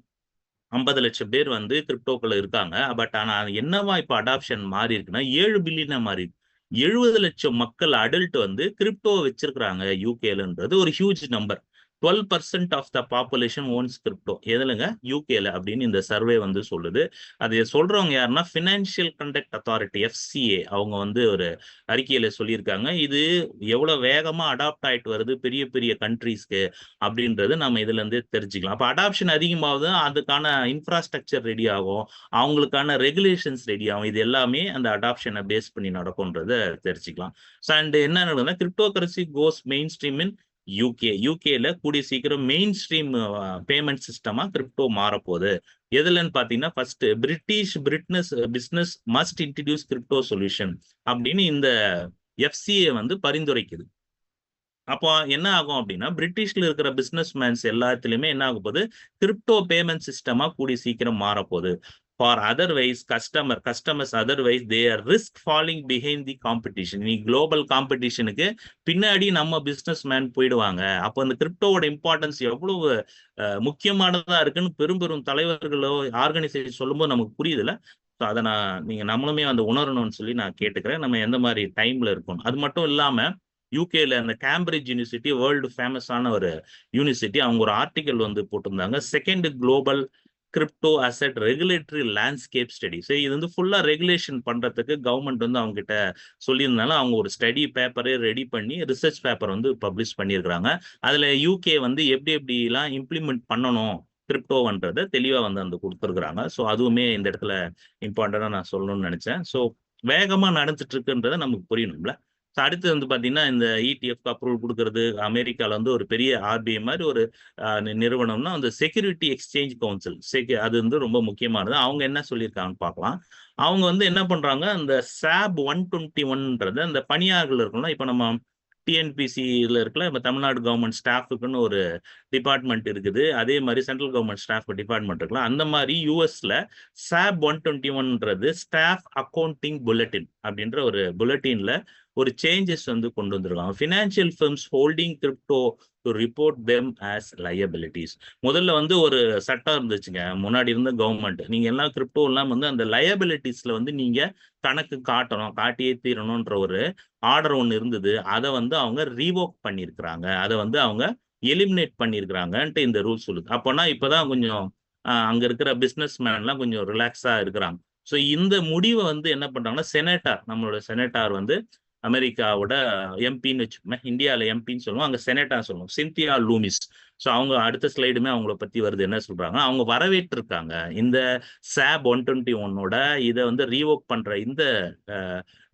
50 லட்சம் பேர் வந்து கிரிப்டோக்குள்ள இருக்காங்க. பட் ஆனா அது என்னவா இப்ப அடாப்ஷன் மாறி இருக்குன்னா 7 பில்லியனா மாறி இருக்கு. 70 லட்சம் மக்கள் அடல்ட் வந்து கிரிப்டோ வச்சிருக்கிறாங்க யூகேலன்றது ஒரு huge number. 12% of the population owns crypto. எதுலங்க? யூகேல அப்படின்னு இந்த சர்வே வந்து சொல்லுது. அது சொல்றவங்க யாருன்னா ஃபினான்ஷியல் கண்டக்ட் அத்தாரிட்டி எஃப்சிஏ அவங்க வந்து ஒரு அறிக்கையில சொல்லியிருக்காங்க. இது எவ்வளவு வேகமா அடாப்ட் ஆயிட்டு வருது பெரிய பெரிய கண்ட்ரீஸ்க்கு அப்படின்றது நம்ம இதுல இருந்தே தெரிஞ்சுக்கலாம். அப்ப அடாப்ஷன் அதிகமாகுது, அதுக்கான இன்ஃப்ராஸ்ட்ரக்சர் ரெடி ஆகும், அவங்களுக்கான ரெகுலேஷன்ஸ் ரெடி ஆகும். இது எல்லாமே அந்த அடாப்ஷனை பேஸ் பண்ணி நடக்கும்ன்றத தெரிஞ்சுக்கலாம். அண்ட் என்ன நடக்குதுன்னா cryptocurrency goes mainstream in யூகேல கூடிய சீக்கிரம் மெயின் ஸ்ட்ரீம் பேமெண்ட் சிஸ்டமா கிரிப்டோ மாறப்போகுது. எதுலன்னு பாத்தீங்கன்னா first British business must introduce crypto solution அப்படின்னு இந்த எஃப்சிஏ வந்து பரிந்துரைக்குது. அப்போ என்ன ஆகும் அப்படின்னா பிரிட்டிஷ்ல இருக்கிற பிசினஸ் மேன்ஸ் எல்லாத்துலயுமே என்ன ஆகும் போது கிரிப்டோ பேமெண்ட் சிஸ்டமா கூடி சீக்கிரம் மாறப்போகுது. For otherwise customers otherwise they are risk falling behind the competition. நீ குளோபல் காம்படிஷனுக்கு பின்னாடி நம்ம பிசினஸ் மேன் போயிடுவாங்க. அப்போ அந்த கிரிப்டோவோட இம்பார்ட்டன்ஸ் எவ்வளவு முக்கியமானதா இருக்குன்னு பெரும் பெரும் தலைவர்களோ ஆர்கனைசேஷன் சொல்லும்போது நமக்கு புரியுதுல்ல. ஸோ அதை நீங்க நம்மளுமே வந்து உணரணும்னு சொல்லி நான் கேட்டுக்கிறேன். நம்ம எந்த மாதிரி டைம்ல இருக்கணும். அது மட்டும் இல்லாம யூகேல அந்த கேம்பிரிட்ஜ் யூனிவர்சிட்டி வேர்ல்டு ஃபேமஸான ஒரு யூனிவர்சிட்டி அவங்க ஒரு ஆர்டிகல் வந்து போட்டிருந்தாங்க. Second global crypto asset regulatory landscape study. சரி, இது வந்து ஃபுல்லா ரெகுலேஷன் பண்றதுக்கு கவர்மெண்ட் வந்து அவங்க கிட்ட சொல்லியிருந்தாலும் அவங்க ஒரு ஸ்டடி பேப்பரே ரெடி பண்ணி ரிசர்ச் பேப்பர் வந்து பப்ளிஷ் பண்ணியிருக்கிறாங்க. அதுல யூகே வந்து எப்படி எல்லாம் இம்ப்ளிமெண்ட் பண்ணணும் கிரிப்டோன்றதை தெளிவா வந்து அந்த கொடுத்துருக்குறாங்க. ஸோ அதுவுமே இந்த இடத்துல இம்பார்ட்டண்டா நான் சொல்லணும்னு நினைச்சேன். ஸோ வேகமா நடந்துட்டு இருக்குன்றதை நமக்கு புரியணும்ல. அடுத்து வந்து பாத்தீங்கன்னா இந்த இடிஎஃப் அப்ரூவல் கொடுக்கறது அமெரிக்கால வந்து ஒரு பெரிய ஆர்பிஐ மாதிரி ஒரு நிறுவனம்னா அந்த செக்யூரிட்டி எக்ஸ்சேஞ்ச் கவுன்சில் அது வந்து ரொம்ப முக்கியமானது. அவங்க என்ன சொல்லியிருக்காங்கன்னு பார்க்கலாம். அவங்க வந்து என்ன பண்றாங்க, அந்த SAB 121ன்றது அந்த பணியாளர்கள் இருக்கும்ல, இப்ப நம்ம டிஎன்பிசியில் இருக்கல, இப்போ தமிழ்நாடு கவர்மெண்ட் ஸ்டாஃபுக்குன்னு ஒரு டிபார்ட்மெண்ட் இருக்குது. அதே மாதிரி சென்ட்ரல் கவர்மெண்ட் ஸ்டாஃப் டிபார்ட்மெண்ட் இருக்கலாம். அந்த மாதிரி யூஎஸ்ல SAB 121ன்றது ஸ்டாஃப் அக்கௌண்டிங் புல்லட்டின் அப்படின்ற ஒரு புல்லட்டின்ல ஒரு சேஞ்சஸ் வந்து கொண்டு வந்திருக்காங்க. Financial firms holding crypto to report them as liabilities. முதல்ல வந்து ஒரு சட்டம் இருந்துச்சுங்க முன்னாடி இருந்த கவர்மெண்ட், நீங்க எல்லாம் கிரிப்டோ எல்லாம் வந்து அந்த லயபிலிட்டிஸ்ல வந்து நீங்க கணக்கு காட்டணும், காட்டியே தீரணும்ன்ற ஒரு ஆர்டர் ஒன்று இருந்தது. அதை வந்து அவங்க ரீவோக் பண்ணியிருக்கிறாங்க, அதை வந்து அவங்க எலிமினேட் பண்ணியிருக்கிறாங்கன்ட்டு இந்த ரூல் சொல்லுது. அப்போனா இப்போதான் கொஞ்சம் அங்க இருக்கிற பிசினஸ் மேன்லாம் கொஞ்சம் ரிலாக்ஸா இருக்கிறாங்க. ஸோ இந்த முடிவை வந்து என்ன பண்றாங்கன்னா நம்மளோட செனட்டார் வந்து அமெரிக்காவோட எம்பின்னு வச்சுக்கோங்க, இந்தியாவில் எம்பின்னு சொல்லுவோம், அங்கே செனட்டா சொல்லுவோம், சிந்தியா லூமிஸ். ஸோ அவங்க அடுத்த ஸ்லைடுமே அவங்கள பத்தி வருது. என்ன சொல்றாங்க, அவங்க வரவேற்றிருக்காங்க இந்த SAB 121ஓட இதை வந்து ரீவோக் பண்ற இந்த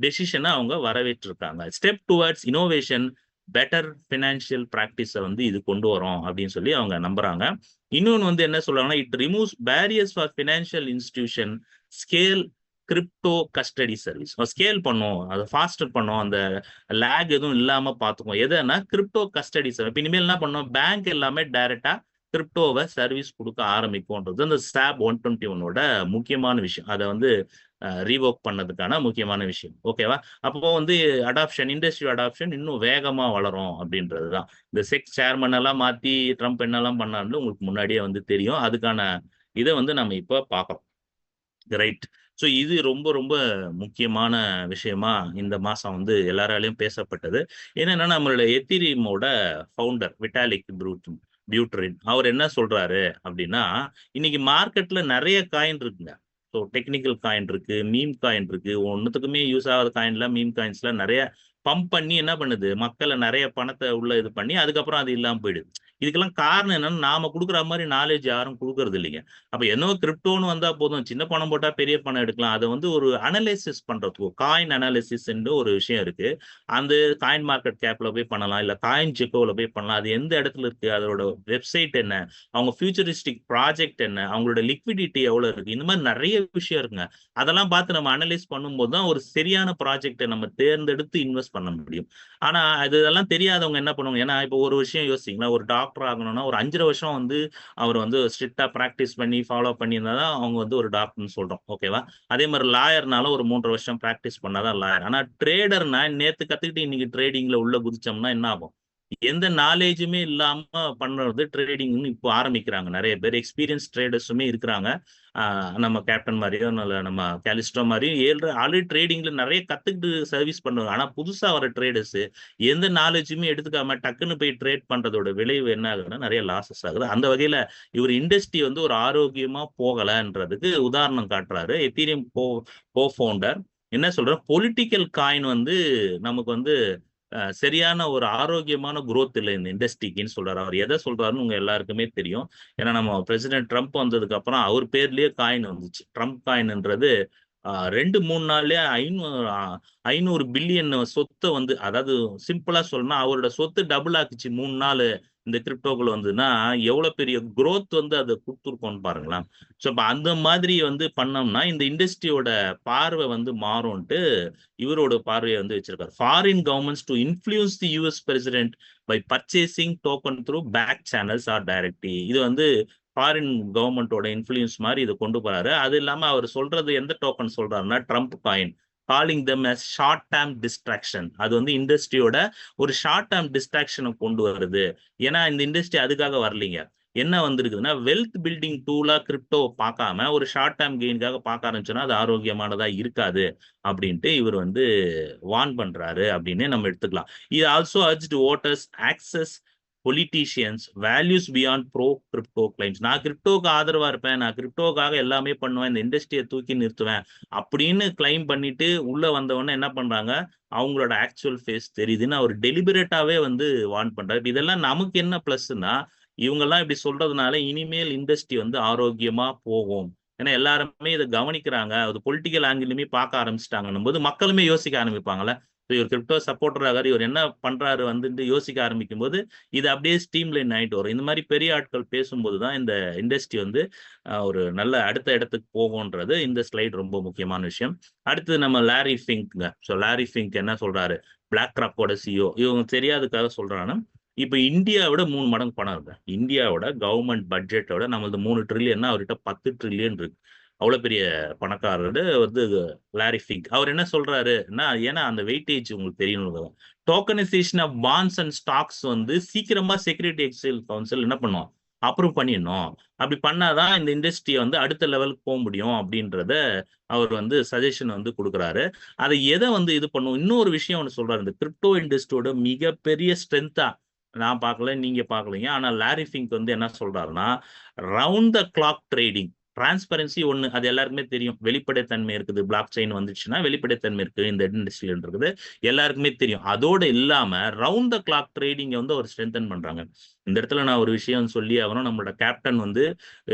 டெசிஷனை அவங்க வரவேற்றிருக்காங்க. Step towards innovation better financial ப்ராக்டிஸை வந்து இது கொண்டு வரும் அப்படின்னு சொல்லி அவங்க நம்புறாங்க. இன்னொன்று வந்து என்ன சொல்றாங்கன்னா, it removes barriers for financial institution scale crypto custody service. Scale பண்ணும், அதை ஃபாஸ்டர் பண்ணும், அந்த லேக் எதுவும் இல்லாம பார்த்துக்கும். எதுனா கிரிப்டோ கஸ்டடி சர்வீஸ். இப்போ இனிமேல் என்ன பண்ணும், பேங்க் எல்லாமே டைரக்டா கிரிப்டோவை சர்வீஸ் கொடுக்க ஆரம்பிக்கும்ன்றது அந்த SAB 121ஓட முக்கியமான விஷயம். அதை வந்து ரீவோக் பண்ணதுக்கான முக்கியமான விஷயம். ஓகேவா? அப்போ வந்து இண்டஸ்ட்ரி அடாப்ஷன் இன்னும் வேகமா வளரும் அப்படின்றது தான். இந்த செக் சேர்மன் எல்லாம் மாத்தி ட்ரம்ப் என்னெல்லாம் பண்ணாருன்னு உங்களுக்கு முன்னாடியே வந்து தெரியும். அதுக்கான இதை வந்து நம்ம இப்போ பார்க்கறோம். ரைட். ஸோ இது ரொம்ப ரொம்ப முக்கியமான விஷயமா இந்த மாசம் வந்து எல்லாராலையும் பேசப்பட்டது. என்னன்னா, நம்மளோட எத்திரீமோட ஃபவுண்டர் விட்டாலிக் பியூட்டரின் அவர் என்ன சொல்றாரு அப்படின்னா, இன்னைக்கு மார்க்கெட்ல நிறைய காயின் இருக்குங்க. ஸோ டெக்னிக்கல் காயின் இருக்கு, மீம் காயின் இருக்கு, ஒன்றுத்துக்குமே யூஸ் ஆகாத காயின்ல மீம் காயின்ஸ்ல நிறைய பம்ப் பண்ணி என்ன பண்ணுது, மக்களை நிறைய பணத்தை உள்ள இது பண்ணி அதுக்கப்புறம் அது இல்லாமல் போயிடுது. இதுக்கெல்லாம் காரணம் என்னன்னா, நாம குடுக்குற மாரி நாலேட்ஜ் யாரும் குடுக்குறது இல்லைங்க. அப்ப என்னவோ கிரிப்டோன்னு வந்தா போதும். சின்ன பணம் போட்டா பெரிய பணம் எடுக்கலாம். அத வந்து ஒரு அனலைசிஸ் பண்றதுக்கு காயின் அனாலிசிஸ்ன்னு ஒரு விஷயம் இருக்கு. அந்த காயின் மார்க்கெட் கேப்ல போய் பண்ணலாம். இல்ல காயின் ஜெக்கோல போய் பண்ணலாம். அது எந்த இடத்துல இருக்கு? அதோட வெப்சைட் என்ன? அவங்க ஃபியூச்சரிஸ்டிக் ப்ராஜெக்ட் என்ன? அவங்களோட லிக்விடிட்டி எவ்வளவு இருக்கு? இந்த மாரி நெறைய விஷயம் இருக்குங்க. அதெல்லாம் பார்த்து நம்ம அனலைஸ் பண்ணும்போது தான் ஒரு சரியான ப்ராஜெக்ட்ட நம்ம தேர்ந்தெடுத்து இன்வெஸ்ட் பண்ண முடியும். ஆனா, இதெல்லாம் தெரியாதவங்க என்ன பண்ணுவாங்க? ஏன்னா, இப்போ ஒரு விஷயம் யோசிச்சீங்களா? ஒரு டாக்டர் ஆகணும்னா, ஒரு 5 1/2 வருஷம் வந்து அவர் வந்து ஸ்ட்ரிக்ட்டா பிராக்டிஸ் பண்ணி, ஃபாலோ பண்ணியிருந்தா தான் அவங்க வந்து ஒரு டாக்டர்ன்னு சொல்றோம். ஓகேவா? அதே மாரி லாயர்னாலும் ஒரு 3 1/2 வருஷம் பிராக்டிஸ் பண்ணா தான் லாயர். ஆனா, ட்ரேடர்னா நேத்து கத்துக்கிட்டு இன்னைக்கு ட்ரேடிங்ல உள்ள குதிச்சோம்னா என்ன ஆகும்? எந்த நாலேட்ஜுமே இல்லாம பண்றது ட்ரேடிங்ன்னு இப்போ ஆரம்பிக்கிறாங்க. நெறைய பேர் எக்ஸ்பீரியன்ஸ் ட்ரேடர்ஸுமே இருக்கிறாங்க. ஆ நம்ம கேப்டன் மாரியோ, இல்ல நம்ம காலிஸ்டோ மாரியும் ஆல்ரெடி ட்ரேடிங்ல நெறைய கத்துக்கிட்டு சர்வீஸ் பண்ணுவாங்க. ஆனா புதுசா வர ட்ரேடர்ஸ் எந்த நாலேட்ஜுமே எடுத்துக்காம டக்குன்னு போய் ட்ரேட் பண்றதோட விளைவு என்ன ஆகுதுன்னா, நெறைய லாஸஸ் ஆகுது. அந்த வகையில இவரு இண்டஸ்ட்ரி வந்து ஒரு ஆரோக்கியமா போகலன்றதுக்கு உதாரணம் காட்டுறாரு. எத்தீரியம் ஃபவுண்டர் என்ன சொல்றாரு, பொலிட்டிக்கல் காயின் வந்து நமக்கு வந்து சரியான ஒரு ஆரோக்கியமான குரோத் இல்ல இந்த இண்டஸ்ட்ரிக்குன்னு சொல்றாரு. அவர் எத சொல்றாருன்னு உங்க எல்லாருக்குமே தெரியும். ஏன்னா நம்ம பிரசிடென்ட் ட்ரம்ப் வந்ததுக்கு அப்புறம் அவர் பேர்லயே காயின் வந்துச்சு. ட்ரம்ப் காயின்ன்றது 2, 3 நாள்லயே 500 பில்லியன் சொத்த வந்து அதாவது சிம்பிளா சொல்லணும்னா அவரோட சொத்து டபுள் ஆக்குச்சு 3 நாளு இந்த கிரிப்டோக்குள்ள வந்ததுன்னா, எவ்வளவு பெரிய குரோத் வந்து அது குடுத்துருக்கோம்னு பாருங்களேன். ஸோ அப்ப அந்த மாதிரி வந்து பண்ணோம்னா, இந்த இண்டஸ்ட்ரியோட பார்வை வந்து மாறும்ன்ட்டு இவரோட பார்வைய வந்து வச்சிருக்காரு. Foreign governments to influence the US president by purchasing token through back channels or directly. இது வந்து ஃபாரின் கவர்மெண்ட்டோட இன்ஃப்ளூயன்ஸ் மாரி இத கொண்டு போறாரு. அது இல்லாம அவர் சொல்றது எந்த டோக்கன் சொல்றாருன்னா, Trump coin. Calling them as short term distraction. அது வந்து இண்டஸ்ட்ரியோட ஒரு ஷார்ட் டெர்ம் டிஸ்ட்ராக்ஷன கொண்டு வருது. ஏன்னா இந்த இண்டஸ்ட்ரி அதுக்காக வரலீங்க. என்ன வந்திருக்குதுன்னா, வெல்த் பில்டிங் டூலா கிரிப்டோவ பார்க்காம, ஒரு ஷார்ட் டெர்ம் கெயின்க்காக பார்க்க ஆரம்பிச்சோம்னா, அது ஆரோக்கியமானதா இருக்காது. அப்படின்ட்டு இவர் வந்து வார்ன் பண்றாரு அப்படின்னு நம்ம எடுத்துக்கலாம். இது also urged voters assess politicians values beyond pro crypto claims. நான் கிரிப்டோக்கு ஆதரவா இருப்பேன். நான் கிரிப்டோக்காக எல்லாமே பண்ணுவேன். இந்த இண்டஸ்ட்ரியை தூக்கி நிறுத்துவேன். அப்படின்னு கிளைம் பண்ணிட்டு உள்ள வந்தவொடனே என்ன பண்றாங்க? அவங்களோட ஆக்சுவல் ஃபேஸ் தெரியுதுன்னு அவர் டெலிபரேட்டாவே வந்து வார்ன் பண்றாரு. இப்ப இதெல்லாம் நமக்கு என்ன பிளஸ்ன்னா, இவங்கெல்லாம் இப்படி சொல்றதுனால இனிமேல் இண்டஸ்ட்ரி வந்து ஆரோக்கியமா போகும். ஏன்னா எல்லாருமே இத கவனிக்கிறாங்க. அது பொலிட்டிக்கல் ஆங்கிள்லயுமே பார்க்க ஆரம்பிச்சுட்டாங்கன்னும் போது மக்களுமே யோசிக்க ஆரம்பிப்பாங்கல்ல. இவர் கிரிப்டோ சப்போர்ட்டர் ஆகாரு. இவர் என்ன பண்றாரு வந்துட்டு யோசிக்க ஆரம்பிக்கும்போது, இது அப்படியே ஸ்ட்ரீம்லைன் ஆயிட்டு வரும். இந்த மாரி பெரிய ஆட்கள் பேசும்போது தான் இந்த இண்டஸ்ட்ரி வந்து ஒரு நல்ல அடுத்த இடத்துக்கு போகும்ன்றது இந்த ஸ்லைட் ரொம்ப முக்கியமான விஷயம். அடுத்தது நம்ம லாரி ஃபிங்க்ங்க. ஸோ லாரி ஃபிங்க் என்ன சொல்றாரு? பிளாக் ராக்கோட சிஇஓ. இவங்க தெரியாததுக்காக சொல்றாங்கன்னா, இப்ப இந்தியாவோட 3 மடங்கு பணம் இருக்கு. இந்தியாவோட கவர்ன்மென்ட் பட்ஜெட்டோட நம்மளது 3 டிரில்லியன்னா அவர்கிட்ட 10 டிரில்லியன் இருக்கு. அவ்வளவு பெரிய பணக்காரரு வந்து லாரி ஃபிங்க். அவர் என்ன சொல்றாருன்னா, ஏன்னா அந்த வெயிட்டேஜ் உங்களுக்கு தெரியணும். Tokenisation of bonds and stocks வந்து சீக்கிரமா செக்யூரிட்டி எக்ஸ்சேஞ்ச் கவுன்சில் என்ன பண்ணும்? அப்ரூவ் பண்ணிடணும். அப்படி பண்ணாதான் இந்த இண்டஸ்ட்ரிய வந்து அடுத்த லெவலுக்கு போ முடியும் அப்படின்றத அவர் வந்து சஜஷன் வந்து குடுக்குறாரு. அதை எத வந்து இது பண்ணும்? இன்னொரு விஷயம் ஒண்ணு சொல்றாரு. இந்த கிரிப்டோ இண்டஸ்ட்ரியோட மிகப்பெரிய ஸ்ட்ரென்த்தா நான் பார்க்கல, நீங்க பார்க்கலீங்க. ஆனா லாரி ஃபிங்க் வந்து என்ன சொல்றாருன்னா, round the clock trading. Transparency ஒண்ணு. அது எல்லாருக்குமே தெரியும். வெளிப்படைத்தன்மை இருக்குது. பிளாக் செயின் வந்துச்சுன்னா வெளிப்படைத்தன்மை இருக்கு. இந்த இண்டஸ்ட்ரியில இருக்குது. எல்லாருக்குமே தெரியும். அதோட இல்லாம ரவுண்ட் த கிளாக் ட்ரேடிங்க வந்து அவர் ஸ்ட்ரென்தன் பண்றாங்க. இந்த இடத்துல நான் ஒரு விஷயம் சொல்லியே ஆகணும். நம்மளோட கேப்டன் வந்து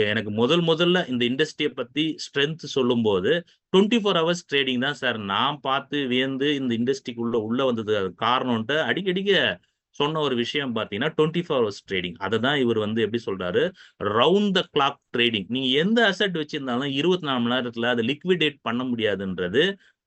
எனக்கு முதல்ல இந்த இண்டஸ்ட்ரிய பத்தி ஸ்ட்ரென்த் சொல்லும்போது, 24 ஹவர்ஸ் ட்ரேடிங் தான் சார் நான் பார்த்து வியந்து இந்த இண்டஸ்ட்ரிக்குள்ள உள்ள வந்தது காரணம்ன்ட்டு அடிக்கடிக்க சொன்ன ஒரு விஷயம் பார்த்தீங்கன்னா, 24 ஹவர்ஸ் ட்ரேடிங். அததான் இவர் வந்து எப்படி சொல்றாரு? Round the clock trading. நீங்க எந்த அசெட் வச்சிருந்தாலும் 24 மணி நேரத்துல அத லிக்விடேட் பண்ண முடியாதுன்றது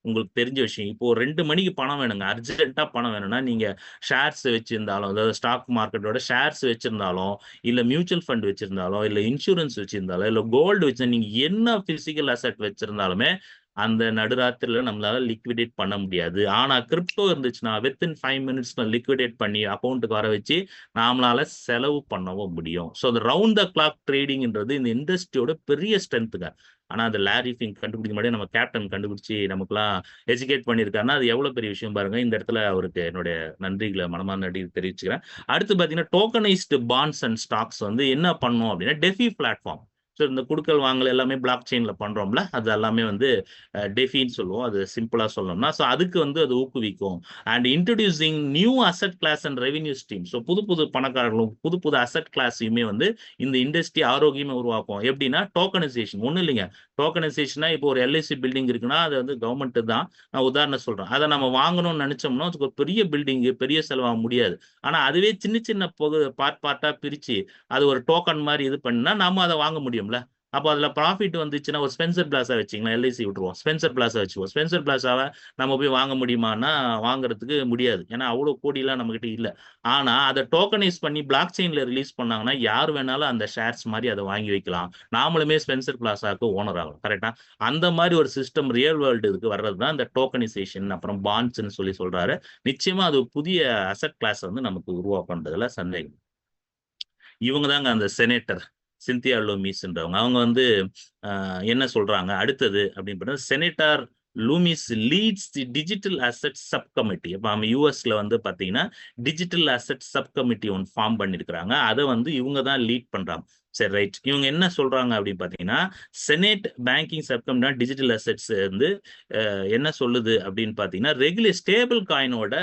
உங்களுக்கு தெரிஞ்ச விஷயம். இப்போ 2 மணிக்கு பணம் வேணுங்க. அர்ஜென்ட்டா பணம் வேணும்னா, நீங்க ஷேர்ஸ் வச்சிருந்தாலும், அதாவது ஸ்டாக் மார்க்கெட்டோட ஷேர்ஸ் வச்சிருந்தாலும், இல்ல மியூச்சுவல் ஃபண்ட் வச்சிருந்தாலும், இல்ல இன்சூரன்ஸ் வச்சிருந்தாலும், இல்ல கோல்டு வச்சு நீங்க என்ன பிசிக்கல் அசெட் வச்சிருந்தாலுமே, அந்த நடுராத்திரில நம்மளால லிக்விடேட் பண்ண முடியாது. ஆனா கிரிப்டோ இருந்துச்சுன்னா, வித்தின் 5 மினிட்ஸ்ல லிக்விடேட் பண்ணி அக்கவுண்ட்க்கு வர வச்சு, நாமளால செலவு பண்ணவும் முடியும். ஸோ அந்த ரவுண்ட் த கிளாக் ட்ரேடிங்ன்றது இந்த இண்டஸ்ட்ரியோட பெரிய ஸ்ட்ரென்த்துங்க. ஆனா அது லாரி ஃபிங்க் கண்டுபிடிக்க முன்னாடியே நம்ம கேப்டன் கண்டுபிடிச்சு நமக்கெல்லாம் எஜுகேட் பண்ணியிருக்காருன்னா, அது எவ்வளவு பெரிய விஷயம் பாருங்க. இந்த இடத்துல அவருக்கு என்னுடைய நன்றிகள மனமார்ந்த நன்றி தெரிவிச்சுக்கிறேன். அடுத்து பார்த்தீங்கன்னா, டோக்கனைஸ்டு பாண்ட்ஸ் அண்ட் ஸ்டாக்ஸ் வந்து என்ன பண்ணும் அப்படின்னா, டெஃபி பிளாட்ஃபார்ம். ஸோ இந்த குடுக்கல் வாங்கல் எல்லாமே பிளாக் செயின்ல பண்றோம்ல, அது எல்லாமே வந்து டெஃபின்னு சொல்லுவோம். அது சிம்பிளா சொல்லணும்னா. ஸோ அதுக்கு வந்து அது ஊக்குவிக்கும். And introducing new asset class and revenue stream. So புது புது பணக்காரர்களும் புது புது அசெட் கிளாஸையுமே வந்து இந்த இண்டஸ்ட்ரி ஆரோக்கியமா உருவாக்கும். எப்படின்னா டோக்கனைசேஷன் ஒன்றும் இல்லைங்க. டோக்கனைசேஷனா இப்போ ஒரு எல்ஐசி பில்டிங் இருக்குன்னா அது வந்து கவர்மெண்ட் தான். நான் உதாரணம் சொல்றேன். அதை நம்ம வாங்கணும்னு நினைச்சோம்னா அதுக்கு ஒரு பெரிய பில்டிங் பெரிய செலவாக முடியாது. ஆனா அதுவே சின்ன சின்ன பார்ட் பார்ட்டா பிரிச்சு அது ஒரு டோக்கன் மாதிரி இது பண்ணா நாம அதை வாங்க முடியும்ல. அப்போ அதுல ப்ராஃபிட் வந்துச்சுன்னா ஒரு ஸ்பென்சர் பிளாஸா வச்சுக்கலாம். எல்ஐசி விட்டுருவோம், ஸ்பென்சர் பிளாஸா வச்சுக்குவோம். ஸ்பென்சர் பிளாஸாவை நம்ம போய் வாங்க முடியுமான்னா வாங்குறதுக்கு முடியாது. ஏன்னா அவ்வளோ கோடிலாம் நம்ம கிட்ட இல்லை. ஆனா அதை டோக்கனைஸ் பண்ணி பிளாக் செயின்ல ரிலீஸ் பண்ணாங்கன்னா யார் வேணாலும் அந்த ஷேர்ஸ் மாதிரி அதை வாங்கி வைக்கலாம். நாமளுமே ஸ்பென்சர் பிளாஸாக்கு ஓனர் ஆகலாம். கரெக்டா? அந்த மாதிரி ஒரு சிஸ்டம் ரியல் வேர்ல்டு இதுக்கு வர்றது தான் இந்த டோக்கனைசேஷன் அப்புறம் பாண்ட்ஸ்ன்னு சொல்றாரு. நிச்சயமா அது புதிய அசெட் கிளாஸ் வந்து நமக்கு உருவாக்குன்றதுல சந்தேகம். இவங்க தாங்க அந்த செனேட்டர் சிந்தியா லூமிஸ்ன்றவங்க. அவங்க வந்து என்ன சொல்றாங்க அடுத்தது அப்படின்னு senator Lummis leads the digital asset subcommittee. இப்போ நம்ம யூஎஸ்ல வந்து பார்த்தீங்கன்னா டிஜிட்டல் அசெட் சப் கமிட்டி ஒன்று ஃபார்ம் பண்ணியிருக்கிறாங்க. அதை வந்து இவங்க தான் லீட் பண்றாங்க. சரி, ரைட். இவங்க என்ன சொல்றாங்க அப்படின்னு பார்த்தீங்கன்னா senate banking sub committee digital assets வந்து என்ன சொல்லுது அப்படின்னு பார்த்தீங்கன்னா ஸ்டேபிள் காயினோட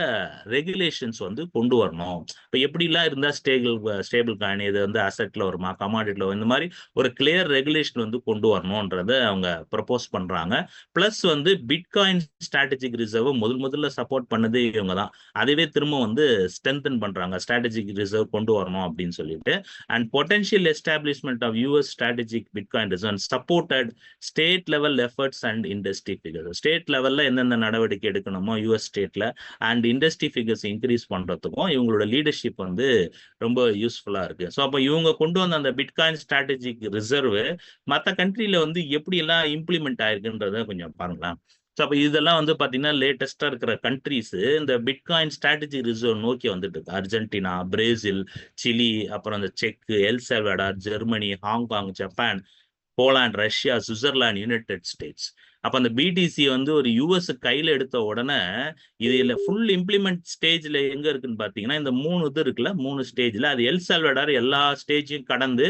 ரெகுலேஷன்ஸ் வந்து கொண்டு வரணும். இப்போ எப்படிலாம் இருந்தால் ஸ்டேபிள் காயின் இது வந்து அசெட்ல வருமா கமாடிட்டில இந்த மாதிரி ஒரு கிளியர் ரெகுலேஷன் வந்து கொண்டு வரணும்ன்றத அவங்க ப்ரப்போஸ் பண்றாங்க. பிளஸ் வந்து பிட்காயின் ஸ்ட்ராட்டஜிக் ரிசர்வ் முதல்ல சப்போர்ட் பண்ணது இவங்க தான். அதுவே திரும்ப வந்து ஸ்ட்ரென்தன் பண்றாங்க, ஸ்ட்ராட்டஜிக் ரிசர்வ் கொண்டு வரணும் அப்படின்னு சொல்லிட்டு. And potential establishment of US strategic bitcoin reserve supported state level efforts and industry figures. State லெவல்ல எந்தெந்த நடவடிக்கை எடுக்கணுமோ யூஎஸ் ஸ்டேட்ல அண்ட் இண்டஸ்ட்ரி ஃபிகர்ஸ் இன்க்ரீஸ் பண்றதுக்கும் இவங்களோட லீடர்ஷிப் வந்து ரொம்ப யூஸ்ஃபுல்லா இருக்கு. ஸோ அப்போ இவங்க கொண்டு வந்த அந்த பிட்காயின் ஸ்ட்ராட்டஜிக் ரிசர்வ் மற்ற கண்ட்ரியில வந்து எப்படி எல்லாம் இம்ப்ளிமெண்ட் ஆயிருக்குன்றத கொஞ்சம் பாருங்களேன். ஸோ அப்போ இதெல்லாம் வந்து பார்த்தீங்கன்னா லேட்டஸ்டா இருக்கிற கண்ட்ரிஸ் இந்த பிட்காயின் ஸ்ட்ராட்டஜிக் ரிசர்வ் நோக்கி வந்துட்டு இருக்கு. அர்ஜென்டினா, பிரேசில், சிலி, அப்புறம் இந்த check, El Salvador, Germany, Hong Kong, Japan, Poland, Russia, Switzerland, United states. அப்ப அந்த பிடிசி வந்து ஒரு யூஎஸ் கையில எடுத்த உடனே இதுல ஃபுல் இம்ப்ளிமெண்ட் ஸ்டேஜ்ல எங்க இருக்குன்னு பாத்தீங்கன்னா இந்த 3 இது இருக்குல்ல, 3 ஸ்டேஜ்ல அது எல் சால்வடார் எல்லா ஸ்டேஜையும் கடந்து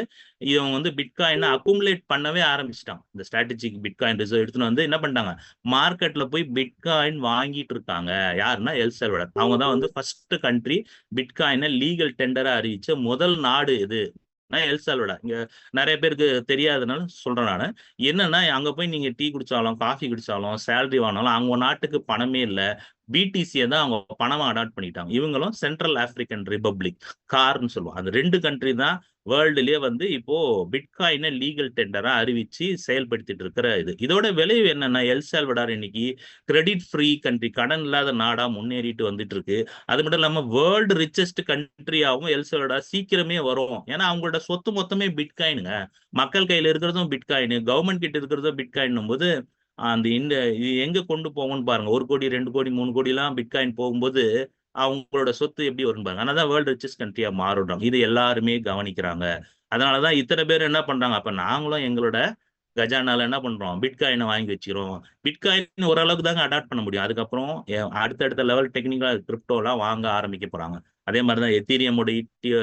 இவங்க வந்து பிட்காயினை அக்குமுலேட் பண்ணவே ஆரம்பிச்சிட்டாங்க. இந்த ஸ்ட்ராட்டஜிக் பிட்காயின் ரிசர்வ் எடுத்துன்னு வந்து என்ன பண்ணிட்டாங்க, மார்க்கெட்ல போய் பிட்காயின் வாங்கிட்டு இருக்காங்க. யாருன்னா எல் சால்வடார். அவங்க தான் வந்து ஃபர்ஸ்ட் கண்ட்ரி பிட்காயினை லீகல் டெண்டரா அறிவிச்ச முதல் நாடு இது எல் சால்வடார். இங்க நிறைய பேருக்கு தெரியாதனால சொல்றேன் நானு. என்னன்னா அங்க போய் நீங்க டீ குடிச்சாலும் காஃபி குடிச்சாலும் சேலரி வாங்கினாலும் அவங்க நாட்டுக்கு பணமே இல்லை. பிடிசியை தான் அவங்க பணமா அடாப்ட் பண்ணிட்டாங்க. இவங்களும் சென்ட்ரல் ஆப்பிரிக்கன் ரிபப்ளிக் கார்ன்னு சொல்லுவோம். அந்த 2 கண்ட்ரி தான் வேர்ல்டுலயே வந்து இப்போ பிட்காயினை லீகல் டெண்டரா அறிவிச்சு செயல்படுத்திட்டு இருக்கிற இது. இதோட விளைவு என்னன்னா எல் சால்வடார் இன்னைக்கு கிரெடிட் ஃப்ரீ கண்ட்ரி, கடன் இல்லாத நாடா முன்னேறிட்டு வந்துட்டு இருக்கு. அது மட்டும் இல்லாம வேர்ல்டு ரிச்சஸ்ட் கண்ட்ரியாகவும் எல் சால்வடார் சீக்கிரமே வரும். ஏன்னா அவங்களோட சொத்து மொத்தமே பிட்காயினுங்க. மக்கள் கையில இருக்கிறதும் பிட்காயின், கவர்மெண்ட் கிட்ட இருக்கிறதும் பிட்காயின் போது அந்த இது எங்க கொண்டு போகும்னு பாருங்க. 1 கோடி 2 கோடி 3 கோடி எல்லாம் பிட்காயின் போகும்போது அவங்களோட சொத்து எப்படி வரும் பாருங்க. அதனாலதான் வேர்ல்டு ரிச்சஸ்ட் கண்ட்ரியா மாறுறோம். இது எல்லாருமே கவனிக்கிறாங்க. அதனாலதான் இத்தனை பேர் என்ன பண்றாங்க, அப்ப நாங்களும் எங்களோட கஜானால என்ன பண்றோம், பிட்காயினை வாங்கி வச்சுக்கிறோம். பிட்காயின் ஓரளவுக்கு தாங்க அடாப்ட் பண்ண முடியும். அதுக்கப்புறம் அடுத்தடுத்த லெவல் டெக்னிக்கல் கிரிப்டோலாம் வாங்க ஆரம்பிக்க போறாங்க. அதே மாதிரிதான் எத்தீரியமோட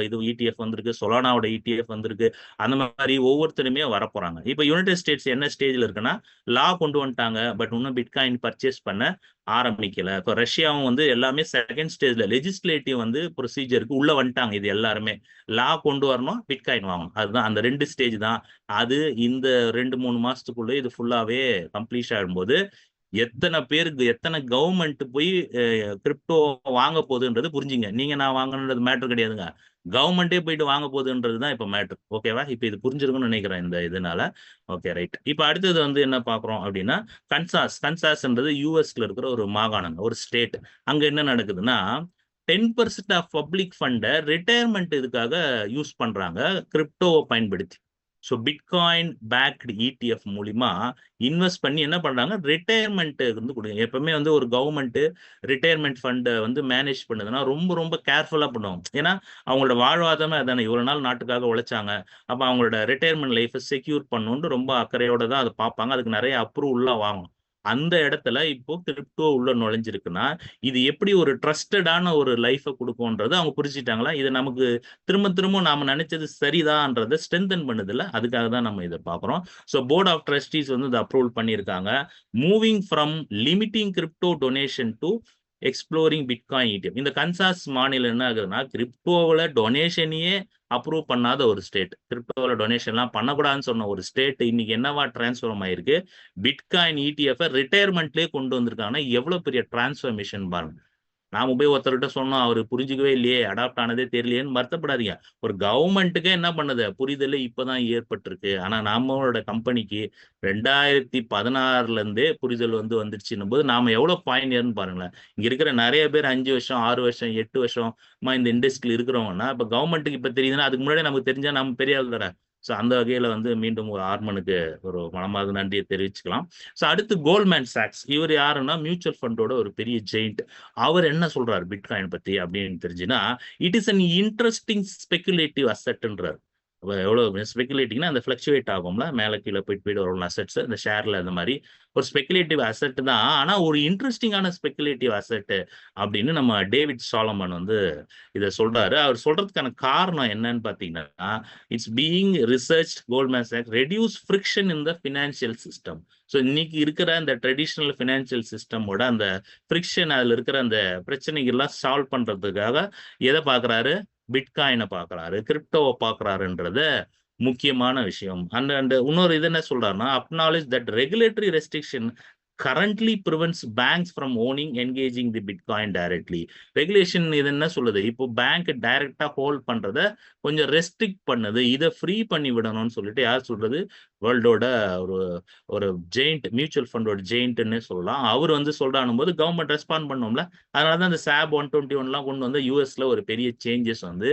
இது இடிஎஃப் வந்திருக்கு, சொலானாவோட இடிஎஃப் வந்திருக்கு. அந்த மாதிரி ஒவ்வொருத்தருமே வரப்போறாங்க. இப்ப யுனைடெட் ஸ்டேட்ஸ் என்ன ஸ்டேஜ்ல இருக்குன்னா லா கொண்டு வந்துட்டாங்க, பட் இன்னும் பிட்காயின் பர்ச்சேஸ் பண்ண ஆரம்பிக்கல. இப்போ ரஷ்யாவும் வந்து எல்லாமே செகண்ட் ஸ்டேஜ்ல லெஜிஸ்லேட்டிவ் வந்து ப்ரொசீஜருக்கு உள்ள வந்துட்டாங்க. இது எல்லாருமே லா கொண்டு வரணும், பிட்காயின் வாங்கணும். அதுதான் அந்த 2 ஸ்டேஜ் தான். அது இந்த 2-3 மாசத்துக்குள்ள இது ஃபுல்லாவே கம்ப்ளீட் ஆகும்போது எத்தனை பேருக்கு எத்தனை கவர்மெண்ட் போய் கிரிப்டோ வாங்க போகுதுன்றது புரிஞ்சுங்க. நீங்க நான் வாங்கணுன்றது மேட்டர் கிடையாதுங்க. கவர்மெண்டே போயிட்டு வாங்க போகுதுன்றது தான் இப்ப மேட்டர். ஓகேவா? இப்ப இது புரிஞ்சிருக்கும்னு நினைக்கிறேன் இந்த இதனால. Okay, right. இப்ப அடுத்தது வந்து என்ன பாக்குறோம் அப்படின்னா கன்சாஸ்ன்றது யூஎஸ்ல இருக்கிற ஒரு மாகாணம், ஒரு ஸ்டேட். அங்க என்ன நடக்குதுன்னா 10% ஆஃப் பப்ளிக் ஃபண்டை ரிட்டையர்மெண்ட் இதுக்காக யூஸ் பண்றாங்க கிரிப்டோவை பயன்படுத்தி. ஸோ பிட்காயின் பேக்டு இடிஎஃப் மூலிமா இன்வெஸ்ட் பண்ணி என்ன பண்றாங்க, ரிட்டையர்மெண்ட் வந்து கொடுங்க. எப்பவுமே வந்து ஒரு கவர்மெண்ட் ரிட்டையர்மெண்ட் ஃபண்டை வந்து மேனேஜ் பண்ணுதுன்னா ரொம்ப ரொம்ப கேர்ஃபுல்லா பண்ணுவாங்க. ஏன்னா அவங்களோட வாழ்வாதாரமே அதானே, இவ்வளவு நாள் நாட்டுக்காக உழைச்சாங்க. அப்ப அவங்களோட ரிட்டையர்மெண்ட் லைஃபை செக்யூர் பண்ணணும்னு ரொம்ப அக்கறையோட தான் அதை பார்ப்பாங்க. அதுக்கு நிறைய அப்ரூவல்லாம் வாங்கணும். அந்த இடத்துல இப்போ கிரிப்டோ உள்ள நுழைஞ்சிருக்குன்னா இது எப்படி ஒரு ட்ரஸ்டடான ஒரு லைஃபை கொடுக்கும்ன்றது அவங்க புரிஞ்சுட்டாங்களா, இது நமக்கு திரும்ப திரும்ப நாம நினைச்சது சரிதான்றதை ஸ்ட்ரென்தன் பண்ணுதுல்ல, அதுக்காக தான் நம்ம இதை பார்க்குறோம். ஸோ போர்ட் ஆஃப் ட்ரஸ்டீஸ் வந்து இதை அப்ரூவல் பண்ணியிருக்காங்க. Moving from limiting crypto donation to exploring bitcoin ETF. இந்த கன்சாஸ் மாநிலம் என்ன ஆகுதுன்னா கிரிப்டோவில் டொனேஷனையே அப்ரூவ் பண்ணாத ஒரு ஸ்டேட், கிரிப்டோவில் டொனேஷன்லாம் பண்ணக்கூடாதுன்னு சொன்ன ஒரு ஸ்டேட் இன்னைக்கு என்னவா டிரான்ஸ்ஃபார்ம் ஆயிருக்கு, பிட்காயின் ETF ரிட்டையர்மெண்ட்லேயே கொண்டு வந்திருக்காங்கன்னா எவ்வளவு பெரிய டிரான்ஸ்ஃபர்மேஷன் பாருங்க. நாம போய் ஒருத்தர்கிட்ட சொன்னோம், அவரு புரிஞ்சுக்கவே இல்லையே, அடாப்ட் ஆனதே தெரியலையேன்னு வருத்தப்படாதீங்க. ஒரு கவர்மெண்ட்டுக்கே என்ன பண்ணுது, புரிதலே இப்பதான் ஏற்பட்டிருக்கு. ஆனா நம்மளோட கம்பெனிக்கு 2016ல இருந்தே புரிதல் வந்து வந்துருச்சுன்னும் போது நாம எவ்வளவு பாயினியர்னு பாருங்களேன். இங்க இருக்கிற நிறைய பேர் 5 வருஷம் 6 வருஷம் 8 வருஷமா இந்த இண்டஸ்ட்ரியில் இருக்கிறவங்கன்னா இப்ப கவர்மெண்ட்டுக்கு இப்ப தெரியுதுன்னா அதுக்கு முன்னாடி நமக்கு தெரிஞ்சா நம்ம பெரிய ஆள் தானே. ஸோ அந்த வகையில வந்து மீண்டும் ஒரு ஆர்மனுக்கு ஒரு மனமார்ந்த நன்றியை தெரிவிச்சுக்கலாம். ஸோ அடுத்து கோல்ட்மேன் சாக்ஸ், இவர் யாருன்னா மியூச்சுவல் ஃபண்டோட ஒரு பெரிய ஜெயிண்ட். அவர் என்ன சொல்றாரு பிட்காயின் பத்தி அப்படின்னு தெரிஞ்சுன்னா, it is an interesting speculative அசெட்ன்றார். எவ்வளவு ஸ்பெகுலேட்டிங்னா அந்த ஃபிளக்சுவேட் ஆகும்ல, மேல கீழே போயிட்டு போயிட்டு வரும் அசெட்ஸ், இந்த ஷேர்ல அந்த மாதிரி ஒரு ஸ்பெகுலேட்டிவ் அசெட் தான். ஆனா ஒரு இன்ட்ரெஸ்டிங்கான ஸ்பெகுலேட்டிவ் அசெட் அப்படின்னு நம்ம டேவிட் சாலமன் வந்து இதை சொல்றாரு. அவர் சொல்றதுக்கான காரணம் என்னன்னு பாத்தீங்கன்னா, it's being research Goldman socks reduce friction in the financial system. So இன்னைக்கு இருக்கிற அந்த ட்ரெடிஷ்னல் ஃபினான்சியல் சிஸ்டமோட அந்த ஃபிரிக்ஷன், அதில் இருக்கிற அந்த பிரச்சனைகள்லாம் சால்வ் பண்றதுக்காக எதை பார்க்குறாரு, பிட்காயினை பார்க்குறாரு, கிரிப்டோவை பார்க்குறாருன்றத முக்கியமான விஷயம். அண்ட் இன்னொரு இது என்ன சொல்றாருன்னா, acknowledge that regulatory restriction currently prevents banks from owning engaging the bitcoin directly. Regulation இது என்ன சொல்லுது, இப்போ பேங்க் டைரக்டா ஹோல்ட் பண்றத கொஞ்சம் ரெஸ்ட்ரிக்ட் பண்ணுது, இதை ஃப்ரீ பண்ணி விடணும்னு சொல்லிட்டு யார் சொல்றது, வேர்ல்டோட ஒரு ஒரு ஜெயிண்ட், மியூச்சுவல் ஃபண்டோட ஜெயிண்ட்னே சொல்லலாம். அவர் வந்து சொல்றானும் போது கவர்மெண்ட் ரெஸ்பாண்ட் பண்ணோம்ல, அதனால தான் இந்த SAB 121 கொண்டு வந்து யூஎஸ்ல ஒரு பெரிய சேஞ்சஸ் வந்து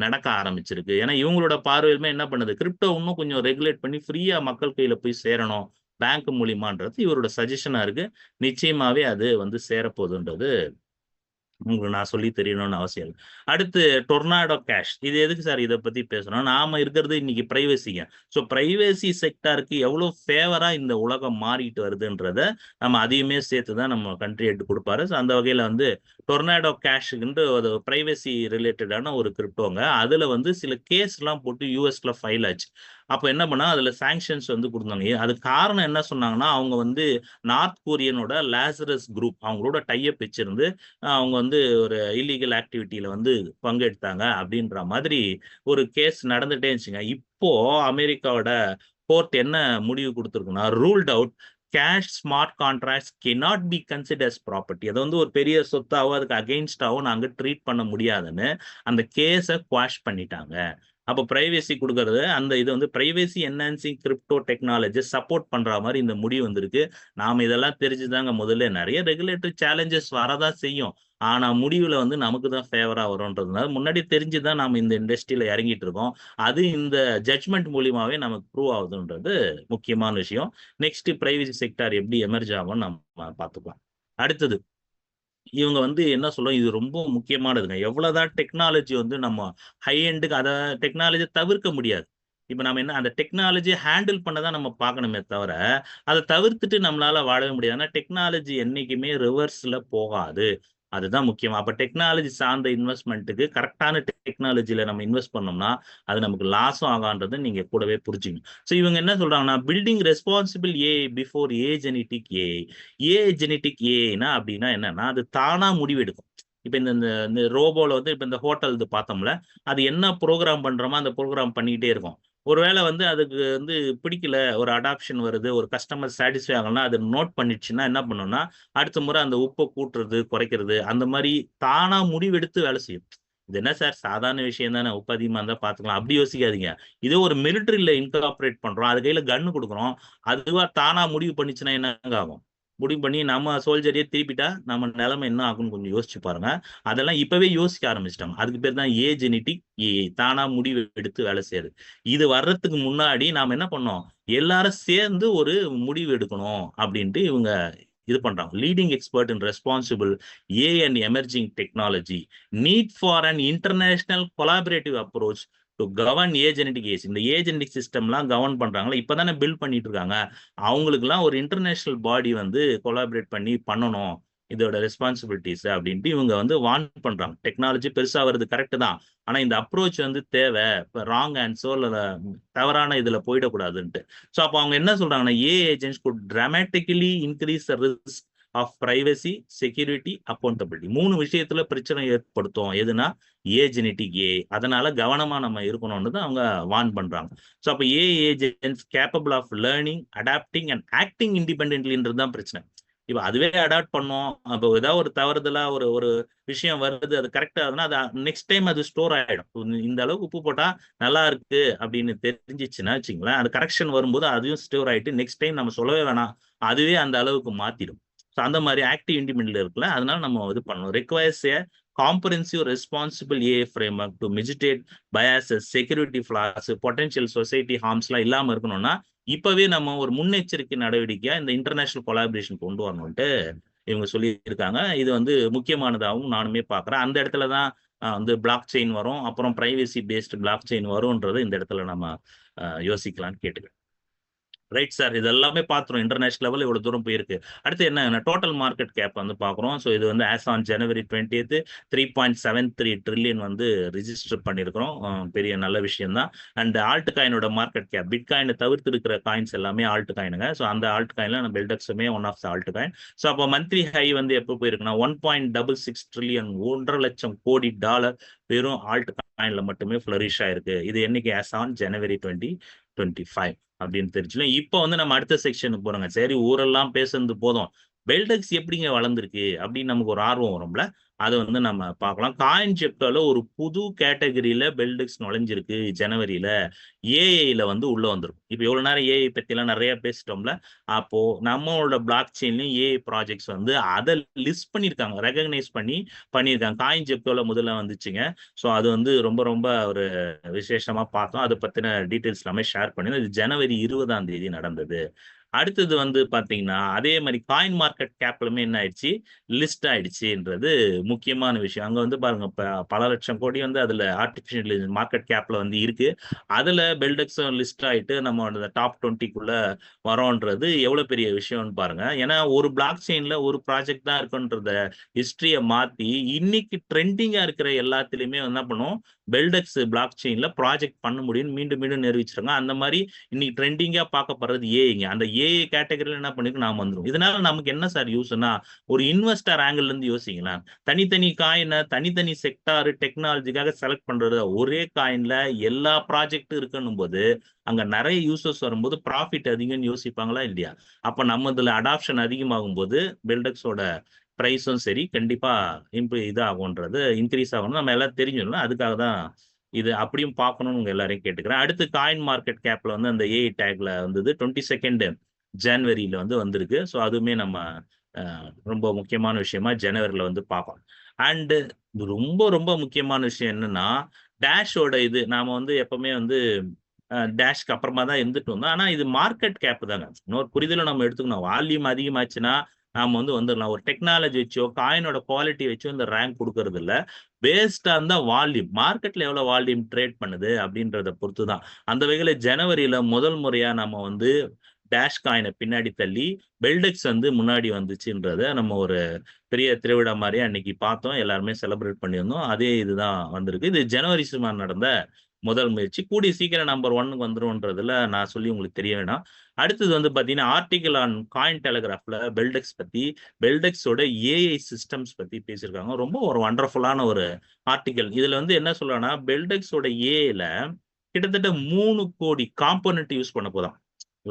நடக்க ஆரம்பிச்சிருக்கு. ஏன்னா இவங்களோட பார்வையுமே என்ன பண்ணுது, கிரிப்டோ இன்னும் கொஞ்சம் ரெகுலேட் பண்ணி ஃப்ரீயா மக்கள் கையில போய் சேரணும் பேங்க் மூலியமான்றது இவரோட சஜஷனா இருக்கு. நிச்சயமாவே அது வந்து சேரப்போகுதுன்றது உங்களுக்கு நான் சொல்லி தெரியணும்னு அவசியம் இல்லை. அடுத்து டொர்னாடோ கேஷ், இது எதுக்கு சார் இதை பத்தி பேசணும், நாம இருக்கிறது இன்னைக்கு பிரைவசிங்க. ஸோ பிரைவசி செக்டாருக்கு எவ்வளவு ஃபேவரா இந்த உலகம் மாறிட்டு வருதுன்றத நம்ம அதையுமே சேர்த்து தான் நம்ம கண்ட்ரி ஹெட் கொடுப்பாரு. ஸோ அந்த வகையில வந்து டொர்னாடோ கேஷுக்குன்ட்டு ஒரு பிரைவசி ரிலேட்டடான ஒரு கிரிப்டோங்க. அதுல வந்து சில கேஸ் எல்லாம் போட்டு யூஎஸ்ல ஃபைல் ஆச்சு. அப்போ என்ன பண்ணா அதுல சாங்ஷன்ஸ் வந்து கொடுத்தாங்க. அது காரணம் என்ன சொன்னாங்கன்னா, அவங்க வந்து நார்த் கொரியனோட லாசரஸ் குரூப் அவங்களோட டைப் வச்சிருந்து அவங்க வந்து ஒரு இல்லீகல் ஆக்டிவிட்டியில வந்து பங்கெடுத்தாங்க அப்படின்ற மாதிரி ஒரு கேஸ் நடந்துட்டே இருந்துச்சுங்க. இப்போ அமெரிக்காவோட கோர்ட் என்ன முடிவு கொடுத்துருக்குன்னா, ruled out cash smart contracts cannot be considered as property. அதை வந்து ஒரு பெரிய சொத்தாவோ அதுக்கு அகெயின்ஸ்டாவோ நாங்க ட்ரீட் பண்ண முடியாதுன்னு அந்த கேஸை குவாஷ் பண்ணிட்டாங்க. அப்போ பிரைவேசி கொடுக்கறது அந்த இது வந்து privacy enhancing crypto technology support பண்ற மாதிரி இந்த முடிவு வந்திருக்கு. நாம இதெல்லாம் தெரிஞ்சுதாங்க முதல்ல நிறைய ரெகுலேட்டரி சேலஞ்சஸ் வரதான் செய்யும். ஆனா முடிவுல வந்து நமக்கு தான் ஃபேவரா வரும்ன்றதுனால முன்னாடி தெரிஞ்சுதான் நாம இந்த இண்டஸ்ட்ரியில இறங்கிட்டு இருக்கோம். அது இந்த ஜட்மெண்ட் மூலியமாவே நமக்கு ப்ரூவ் ஆகுதுன்றது முக்கியமான விஷயம். நெக்ஸ்ட் பிரைவேசி செக்டார் எப்படி எமர்ஜ் ஆகும்னு நம்ம பார்த்துக்கலாம். அடுத்தது இவங்க வந்து என்ன சொல்லுவோம், இது ரொம்ப முக்கியமானதுங்க. எவ்வளவுதான் டெக்னாலஜி வந்து நம்ம ஹை எண்டுக்கு அதை டெக்னாலஜி தவிர்க்க முடியாது. இப்ப நம்ம என்ன அந்த டெக்னாலஜியை ஹேண்டில் பண்ண தான் நம்ம பார்க்கணுமே தவிர, அதை தவிர்த்துட்டு நம்மளால வாழவே முடியாது. ஆனா டெக்னாலஜி என்னைக்குமே ரிவர்ஸ்ல போகாது. அதுதான் முக்கியம். அப்ப டெக்னாலஜி சார்ந்த இன்வெஸ்ட்மெண்ட்டுக்கு கரெக்டான டெக்னாலஜில நம்ம இன்வெஸ்ட் பண்ணோம்னா அது நமக்கு லாஸும் ஆகான்றதை நீங்க கூடவே புரிஞ்சுக்கணும். ஸோ இவங்க என்ன சொல்றாங்கன்னா, building responsible AI before agentic AI. Agentic ஏஐனா அப்படின்னா என்னன்னா, அது தானா முடிவெடுக்கும். இப்ப இந்த ரோபோல வந்து இப்ப இந்த ஹோட்டல் இது பார்த்தோம்ல, அது என்ன ப்ரோக்ராம் பண்றோமோ அந்த ப்ரோக்ராம் பண்ணிக்கிட்டே இருக்கும். ஒருவேளை வந்து அதுக்கு வந்து பிடிக்கல, ஒரு அடாப்ஷன் வருது, ஒரு கஸ்டமர் சாட்டிஸ்ஃபை ஆகலன்னா அது நோட் பண்ணிடுச்சுன்னா என்ன பண்ணும்னா, அடுத்த முறை அந்த உப்பை கூட்டுறது குறைக்கிறது அந்த மாதிரி தானா முடிவெடுத்து வேலை செய்யும். இது என்ன சார் சாதாரண விஷயம் தானே, உப்பு அதிகமா இருந்தா பாத்துக்கலாம், அப்படி யோசிக்காதீங்க. இதே ஒரு மிலிட்டரியில இன்கார்பரேட் பண்றோம், அது கையில கன்னு கொடுக்குறோம், அதுவா தானா முடிவு பண்ணிச்சுன்னா என்னங்க ஆகும், முடிவு பண்ணி நம்ம சோல்ஜரையே திருப்பிட்டா நம்ம நிலைமை என்ன ஆகும்னு கொஞ்சம் யோசிச்சு பாருங்க. அதெல்லாம் இப்பவே யோசிக்க ஆரம்பிச்சிட்டாங்க. அதுக்கு பேர் தான் ஏஜெனிட்டிக் ஏஐ, தானா முடிவு எடுத்து வேலை செய்யுது. இது வர்றதுக்கு முன்னாடி நாம என்ன பண்ணோம், எல்லாரும் சேர்ந்து ஒரு முடிவு எடுக்கணும் அப்படின்ட்டு இவங்க இது பண்றாங்க. Leading expert in responsible AI and emerging technology, need for an international collaborative approach to govern agentic age. இந்த ஏஜெனடிக் சிஸ்டம்லாம் கவர்ன் பண்றாங்களா, இப்பதானே பில்ட் பண்ணிட்டு இருக்காங்க. அவங்களுக்குலாம் ஒரு இன்டர்நேஷனல் பாடி வந்து கொலாபரேட் பண்ணி பண்ணணும் இதோட ரெஸ்பான்சிபிலிட்டிஸ் அப்படின்ட்டு இவங்க வந்து வார்ன் பண்றாங்க. டெக்னாலஜி பெருசா வருது, கரெக்ட் தான். ஆனா இந்த அப்ரோச் வந்து தேவை. இப்போ ராங் ஆன்சோ இல்ல தவறான இதுல போயிடக்கூடாதுன்ட்டு. ஸோ அப்போ அவங்க என்ன சொல்றாங்கன்னா, agents could dramatically increase the risk of privacy, security, accountability. 3 விஷயத்துல பிரச்சனை ஏற்படுத்தும். எதுனா ஏஜெனடிக் ஏ. அதனால கவனமா நம்ம இருக்கணும்னு தான் அவங்க வார்ன் பண்றாங்க. ஸோ அப்போ agents capable of learning, adapting and acting இண்டிபெண்டன்ட்லின்றது தான் பிரச்சனை. இப்போ அதுவே அடாப்ட் பண்ணோம். அப்போ ஏதாவது ஒரு தவறுதலா ஒரு ஒரு விஷயம் வருது, அது கரெக்ட் ஆகுதுன்னா அது நெக்ஸ்ட் டைம் அது ஸ்டோர் ஆயிடும். இந்த அளவுக்கு உப்பு போட்டா நல்லா இருக்கு அப்படின்னு தெரிஞ்சிச்சுன்னா வச்சுங்களேன், அது கரெக்ஷன் வரும்போது அதையும் ஸ்டோர் ஆயிட்டு நெக்ஸ்ட் டைம் நம்ம சொல்லவே வேணாம், அதுவே அந்த அளவுக்கு மாத்திடும். ஸோ அந்த மாதிரி ஆக்டிவ் இண்டிபெண்டன்ட் இருக்குல்ல, அதனால நம்ம இது பண்ணணும். Requires a comprehensive responsible AI framework to mitigate biases, security flaws, potential society ஹார்ம்ஸ்லாம் இல்லாம இருக்கணும்னா இப்பவே நம்ம ஒரு முன்னெச்சரிக்கை நடவடிக்கையா இந்த இன்டர்நேஷனல் கொலாபரேஷன் கொண்டு வரணும்ட்டு இவங்க சொல்லியிருக்காங்க. இது வந்து முக்கியமானதாகவும் நானுமே பார்க்குறேன். அந்த இடத்துல தான் வந்து பிளாக் செயின் வரும், அப்புறம் பிரைவசி பேஸ்டு பிளாக் செயின் வரும்ன்றது இந்த இடத்துல நம்ம யோசிக்கலாம்னு கேட்டுக்கிறேன். ரைட் சார், இது எல்லாமே பார்த்துரும். இன்டர்நேஷனல் லெவல் இவ்வளவு தூரம் போயிருக்கு. அடுத்து என்ன டோட்டல் மார்க்கெட் கேப் வந்து பார்க்குறோம். ஸோ இது வந்து as on January 20th 3.73 trillion வந்து ரிஜிஸ்டர் பண்ணியிருக்கிறோம். பெரிய நல்ல விஷயம் தான். அண்ட் ஆல்ட் காயினோட மார்க்கெட் கேப், பிட் காயினை தவிர்த்து இருக்கிற காயின்ஸ் எல்லாமே ஆல்ட் காயினுங்க. ஸோ அந்த ஆல்ட் காயின்ல நம்ம பெல்டெக்ஸுமே one of the alt coin. So அப்போ மந்த்லி ஹை வந்து எப்போ போயிருக்குன்னா 1.66 ட்ரில்லியன், $1.5 லட்சம் வெறும் ஆல்ட் காயின்ல மட்டுமே ஃபிளரிஷ் ஆயிருக்கு. இது என்னைக்கு ஆஸ் ஆன் ஜனவரி 2025 அப்படின்னு தெரிஞ்சுக்கலாம். இப்போ வந்து நம்ம அடுத்த செக்ஷனுக்கு போறோங்க. சரி, ஊரெல்லாம் பேசுறது போதும், பெல்டெக்ஸ் எப்படிங்க வளர்ந்துருக்கு அப்படின்னு நமக்கு ஒரு ஆர்வம் வரும்ல, அதை வந்து நம்ம பார்க்கலாம். காயின் ஜெப்டோல ஒரு புது கேட்டகரியில பெல்டெக்ஸ் நுழைஞ்சிருக்கு ஜனவரியில. ஏஐல வந்து உள்ள வந்திருக்கும். இப்போ எவ்வளவு நேரம் ஏஐ பத்தி எல்லாம் நிறைய பேசிட்டோம்ல, அப்போ நம்மளோட பிளாக் செயின்லயும் ஏஐ ப்ராஜெக்ட்ஸ் வந்து அதை லிஸ்ட் பண்ணியிருக்காங்க, ரெகக்னைஸ் பண்ணியிருக்காங்க. காயின் ஜெப்டோல முதல்ல வந்துச்சுங்க. ஸோ அது வந்து ரொம்ப ரொம்ப ஒரு விசேஷமா பார்த்தோம். அதை பத்தின டீட்டெயில்ஸ் எல்லாமே ஷேர் பண்ணி, இது ஜனவரி 20 நடந்தது. அடுத்தது வந்து பாத்தீங்கன்னா அதே மாதிரி காயின் மார்க்கெட் கேப்லுமே என்ன ஆயிடுச்சு, லிஸ்ட் ஆயிடுச்சுன்றது முக்கியமான விஷயம். அங்க வந்து பாருங்க, பல லட்சம் கோடி வந்து அதுல ஆர்டிபிஷியல் மார்க்கெட் கேப்ல வந்து இருக்கு. அதுல பெல்டெக்ஸும் லிஸ்ட் ஆயிட்டு நம்ம டாப் 20க்குள்ள வரோன்றது எவ்வளவு பெரிய விஷயம்னு பாருங்க. ஏன்னா ஒரு பிளாக் செயின்ல ஒரு ப்ராஜெக்ட் தான் இருக்குன்றத ஹிஸ்டரிய மாத்தி இன்னைக்கு ட்ரெண்டிங்கா இருக்கிற எல்லாத்துலயுமே என்ன பண்ணும், பெல்டெக்ஸ் பிளாக் செயின்ல ப்ராஜெக்ட் பண்ண முடியும்னு மீண்டும் மீண்டும் நிரூபிச்சிருங்க. அந்த மாதிரி இன்னைக்கு ட்ரெண்டிங்கா பார்க்கப்படுறது ஏஐங்க. அந்த ஏஐ கேட்டகரியில என்ன பண்ணிருக்கு, நாம வந்துரும். இதனால நமக்கு என்ன சார் யூஸ்னா, ஒரு இன்வெஸ்டர் ஆங்கிள் இருந்து யோசிக்கலாம். தனித்தனி காயினை தனித்தனி செக்டார் டெக்னாலஜிக்காக செலக்ட் பண்றது, ஒரே காயின்ல எல்லா ப்ராஜெக்டும் இருக்கணும் போது அங்க நிறைய யூசர்ஸ் வரும்போது ப்ராஃபிட் அதிகம்னு யோசிப்பாங்களா இல்லையா? அப்ப நம்ம இதுல அடாப்ஷன் அதிகமாகும் போது பெல்டெக்ஸோட பிரைஸும் சரி கண்டிப்பா இதாகும்ன்றது, இன்க்ரீஸ் ஆகணும் நம்ம எல்லாம் தெரிஞ்சிடணும். அதுக்காக தான் இது அப்படியும் பார்க்கணும்னு உங்க எல்லாரையும் கேட்டுக்கிறேன். அடுத்து காயின் மார்க்கெட் கேப்ல வந்து அந்த ஏஐ டேக்ல வந்தது 22 ஜனவரியில வந்து வந்திருக்கு. ஸோ அதுவுமே நம்ம ரொம்ப முக்கியமான விஷயமா ஜனவரியில வந்து பார்ப்போம். அண்ட் ரொம்ப ரொம்ப முக்கியமான விஷயம் என்னன்னா, டேஷோட இது நாம வந்து எப்பவுமே வந்து டேஷ்க்கு அப்புறமா தான் இருந்துட்டு வந்தோம். ஆனா இது மார்க்கெட் கேப் தாங்க. இன்னொரு புரிதலை நம்ம எடுத்துக்கணும். வால்யூம் அதிகமாச்சுன்னா நாம வந்து வந்துடலாம். ஒரு டெக்னாலஜி வச்சோ காயினோட குவாலிட்டி வச்சோ இந்த ரேங்க் கொடுக்கறது இல்ல. பேஸ்ட் ஆன் தான் வால்யூம், மார்க்கெட்ல எவ்வளவு வால்யூம் ட்ரேட் பண்ணுது அப்படின்றத பொறுத்து தான். அந்த வகையில ஜனவரியில முதல் முறையா நம்ம வந்து டேஷ் காயினை பின்னாடி தள்ளி பெல்டெக்ஸ் வந்து முன்னாடி வந்துச்சுன்றத நம்ம ஒரு பெரிய திருவிழா மாதிரி அன்னைக்கு பார்த்தோம். எல்லாருமே செலிப்ரேட் பண்ணியிருந்தோம். அதே இதுதான் வந்திருக்கு. இது ஜனவரி சுமார் நடந்த முதல் முயற்சி. கூடிய சீக்கிரம் நம்பர் 1க்கு வந்துரும்ன்றதுல நான் சொல்லி உங்களுக்கு தெரிய வேணாம். அடுத்தது வந்து பாத்தீங்கன்னா ஆர்டிகல் ஆன் காயின் டெலிகிராஃப்ல பெல்டெக்ஸ் பத்தி, பெல்டெக்ஸோட ஏஐ சிஸ்டம்ஸ் பத்தி பேசியிருக்காங்க. ரொம்ப ஒரு வண்டர்ஃபுல்லான ஒரு ஆர்டிகல். இதுல வந்து என்ன சொல்றாங்கன்னா, பெல்டெக்ஸோட ஏஐல கிட்டத்தட்ட 3 கோடி காம்போனன்ட் யூஸ் பண்ண போதாம்.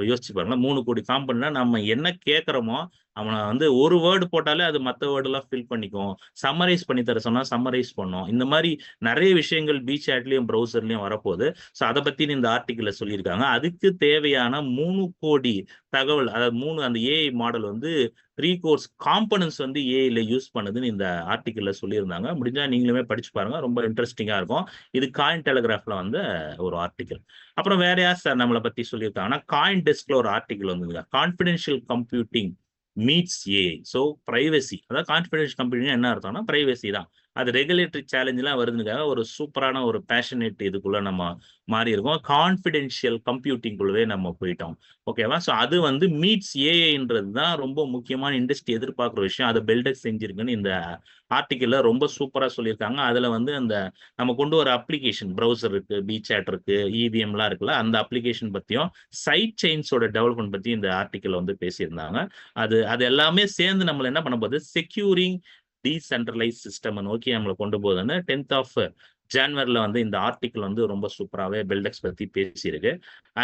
யோசிச்சு பாருங்க, 3 கோடி காம்பவுண்ட்னா நம்ம என்ன கேட்கறோமோ அவனை வந்து ஒரு வேர்டு போட்டாலே அது மற்ற வேர்டு எல்லாம் ஃபில் பண்ணிக்கும். சம்மரைஸ் பண்ணி தர சொன்னா சம்மரைஸ் பண்ணும். இந்த மாதிரி நிறைய விஷயங்கள் பீசாட்லயும் ப்ரௌசர்லயும் வரப்போகுது. ஸோ அதை பத்தி இந்த ஆர்டிக்கல்ல சொல்லியிருக்காங்க. அதுக்கு தேவையான 3 கோடி தகவல், அதாவது 3 அந்த ஏஐ மாடல் வந்து 3 கோர்ஸ் காம்பனன்ட்ஸ் வந்து ஏஐல யூஸ் பண்ணுதுன்னு இந்த ஆர்டிக்கல்ல சொல்லியிருந்தாங்க. முடிஞ்சா நீங்களுமே படிச்சு பாருங்க, ரொம்ப இன்ட்ரெஸ்டிங்கா இருக்கும். இது காயின் டெலிகிராஃப்ல வந்து ஒரு ஆர்டிக்கல். அப்புறம் வேற யார் சார் நம்மளை பத்தி சொல்லியிருக்காங்கன்னா, காயின் டெஸ்க்ல ஒரு ஆர்டிக்கல் வந்துங்க. Confidential computing meets AI. So privacy, அதாவது கான்ஃபிடென்ஷியல் கம்ப்யூட்டிங் என்ன அர்த்தம்னா பிரைவசி தான். அது ரெகுலேட்டரி சேலஞ்ச்லாம் வருதுக்காக ஒரு சூப்பரான ஒரு பேஷனேட் இதுக்குள்ள நம்ம மாறி இருக்கோம். கான்ஃபிடென்ஷியல் கம்ப்யூட்டிங்குள்ளவே நம்ம போயிட்டோம். ஓகேவா? ஸோ அது வந்து மீட்ஸ் ஏஐன்றது தான் ரொம்ப முக்கியமான இண்டஸ்ட்ரி எதிர்பார்க்குற விஷயம். அத பெல்டெக்ஸ் செஞ்சிருக்குன்னு இந்த ஆர்டிக்கிள்ல ரொம்ப சூப்பரா சொல்லியிருக்காங்க. அதுல வந்து அந்த நம்ம கொண்டு வர அப்ளிகேஷன் ப்ரௌசர் இருக்கு, பிசாட் இருக்கு, இவிஎம்லாம் இருக்குல்ல, அந்த அப்ளிகேஷன் பத்தியும், சைட் செயின்ஸோட டெவலப்மென்ட் பத்தி இந்த ஆர்டிக்கிள்ல வந்து பேசியிருந்தாங்க. அது அது எல்லாமே சேர்ந்து நம்மள என்ன பண்ண போகுது, செக்யூரிங் டீசென்ட்ரலைஸ்ட் சிஸ்டம் நோக்கி நம்மள கொண்டு போகுதுன்னு 10th ஆஃப் ஜான்வரில வந்து இந்த ஆர்டிக்கிள் வந்து ரொம்ப சூப்பராவே பெல்டெக்ஸ் பத்தி பேசியிருக்கு.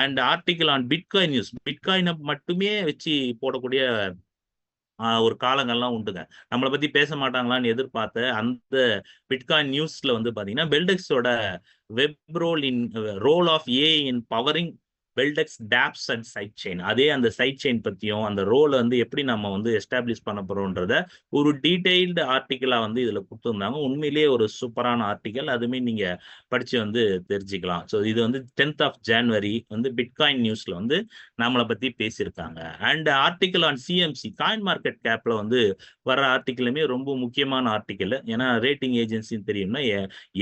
And article on bitcoin news. பிட்காயின மட்டுமே வச்சு போடக்கூடிய ஒரு காலங்கள்லாம் உண்டுங்க. நம்மள பத்தி பேச மாட்டாங்களான்னு எதிர்பார்த்த அந்த பிட்காயின் நியூஸ்ல வந்து பார்த்தீங்கன்னா, பெல்டெக்ஸோட web role of AI in powering Beldex dApps and side chain. அதே அந்த சைட் செயின் பத்தியும், அந்த ரோல வந்து எப்படி நம்ம வந்து எஸ்டாப்ளிஷ் பண்ண போறோம்ன்றத ஒரு டீட்டெயில்டு ஆர்டிக்கிளா வந்து இதுல குடுத்திருந்தாங்க. உண்மையிலேயே ஒரு சூப்பரான ஆர்டிக்கிள். அதுவுமே நீங்க படிச்சு வந்து தெரிஞ்சுக்கலாம். ஸோ இது வந்து 10th ஆஃப் ஜான்வரி வந்து பிட்காயின் நியூஸ்ல வந்து நம்மள பத்தி பேசியிருக்காங்க. And article on CMC coin market கேப்ல வந்து வர ஆர்டிக்கிளுமே ரொம்ப முக்கியமான ஆர்டிக்கிள். ஏன்னா ரேட்டிங் ஏஜென்சின்னு தெரியும்னா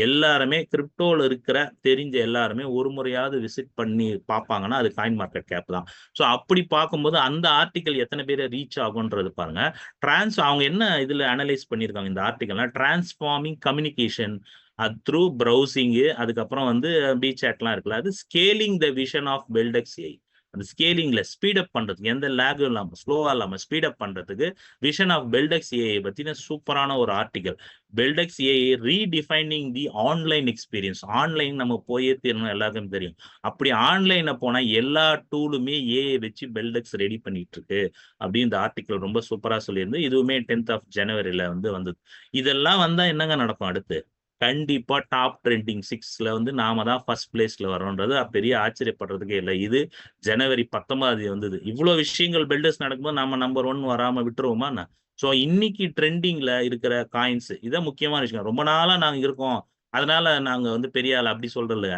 எல்லாருமே கிரிப்டோல இருக்கிற தெரிஞ்ச எல்லாருமே ஒரு முறையாவது விசிட் பண்ணி பார்ப்பாங்கன்னா அது காயின் மார்க்கெட் கேப் தான். ஸோ அப்படி பார்க்கும்போது அந்த ஆர்டிக்கிள் எத்தனை பேரை ரீச் ஆகும்ன்றது பாருங்க. அவங்க என்ன இதுல அனலைஸ் பண்ணியிருக்காங்க இந்த ஆர்டிக்கிள்னா டிரான்ஸ்ஃபார்மிங் கம்யூனிகேஷன் த்ரூ ப்ரௌசிங்கு, அதுக்கப்புறம் வந்து பிசாட்லாம் இருக்குல்ல, அது scaling the vision of Beldex AI. அந்த ஸ்கேலிங்ல ஸ்பீட் அப் பண்றதுக்கு எந்த லேகும் இல்லாம ஸ்லோவா இல்லாம ஸ்பீட் அப் பண்றதுக்கு விஷன் ஆஃப் பெல்டெக்ஸ் ஏஐ பத்தின சூப்பரான ஒரு article. பெல்டெக்ஸ் AI redefining the online experience. Online நம்ம போயே தீரணும், எல்லாருக்கும் தெரியும். அப்படி ஆன்லைன்ல போனா எல்லா டூலுமே ஏஐ வச்சு பெல்டெக்ஸ் ரெடி பண்ணிட்டு இருக்கு அப்படின்னு இந்த ஆர்டிகல் ரொம்ப சூப்பரா சொல்லியிருந்து. இதுவுமே 10th ஆஃப் ஜனவரில வந்து வந்தது. இதெல்லாம் வந்தா என்னங்க நடக்கும் அடுத்து? கண்டிப்பா டாப் ட்ரெண்டிங் 6ல வந்து நாம தான் ஃபர்ஸ்ட் பிளேஸ்ல வரோன்றது பெரிய ஆச்சரியப்படுறதுக்கே இல்ல. இது ஜனவரி 19 வந்தது. இவ்ளோ விஷயங்கள் பெல்டர்ஸ் நடக்கும்போது நாம நம்பர் 1 வராம விட்டுருவோமா என்ன? ஸோ இன்னைக்கு ட்ரெண்டிங்ல இருக்கிற காயின்ஸ் இதான் முக்கியமான விஷயம். ரொம்ப நாளா நாங்க இருக்கோம். அதனால நாங்க வந்து பெரிய ஆள் அப்படி சொல்றதில்ல.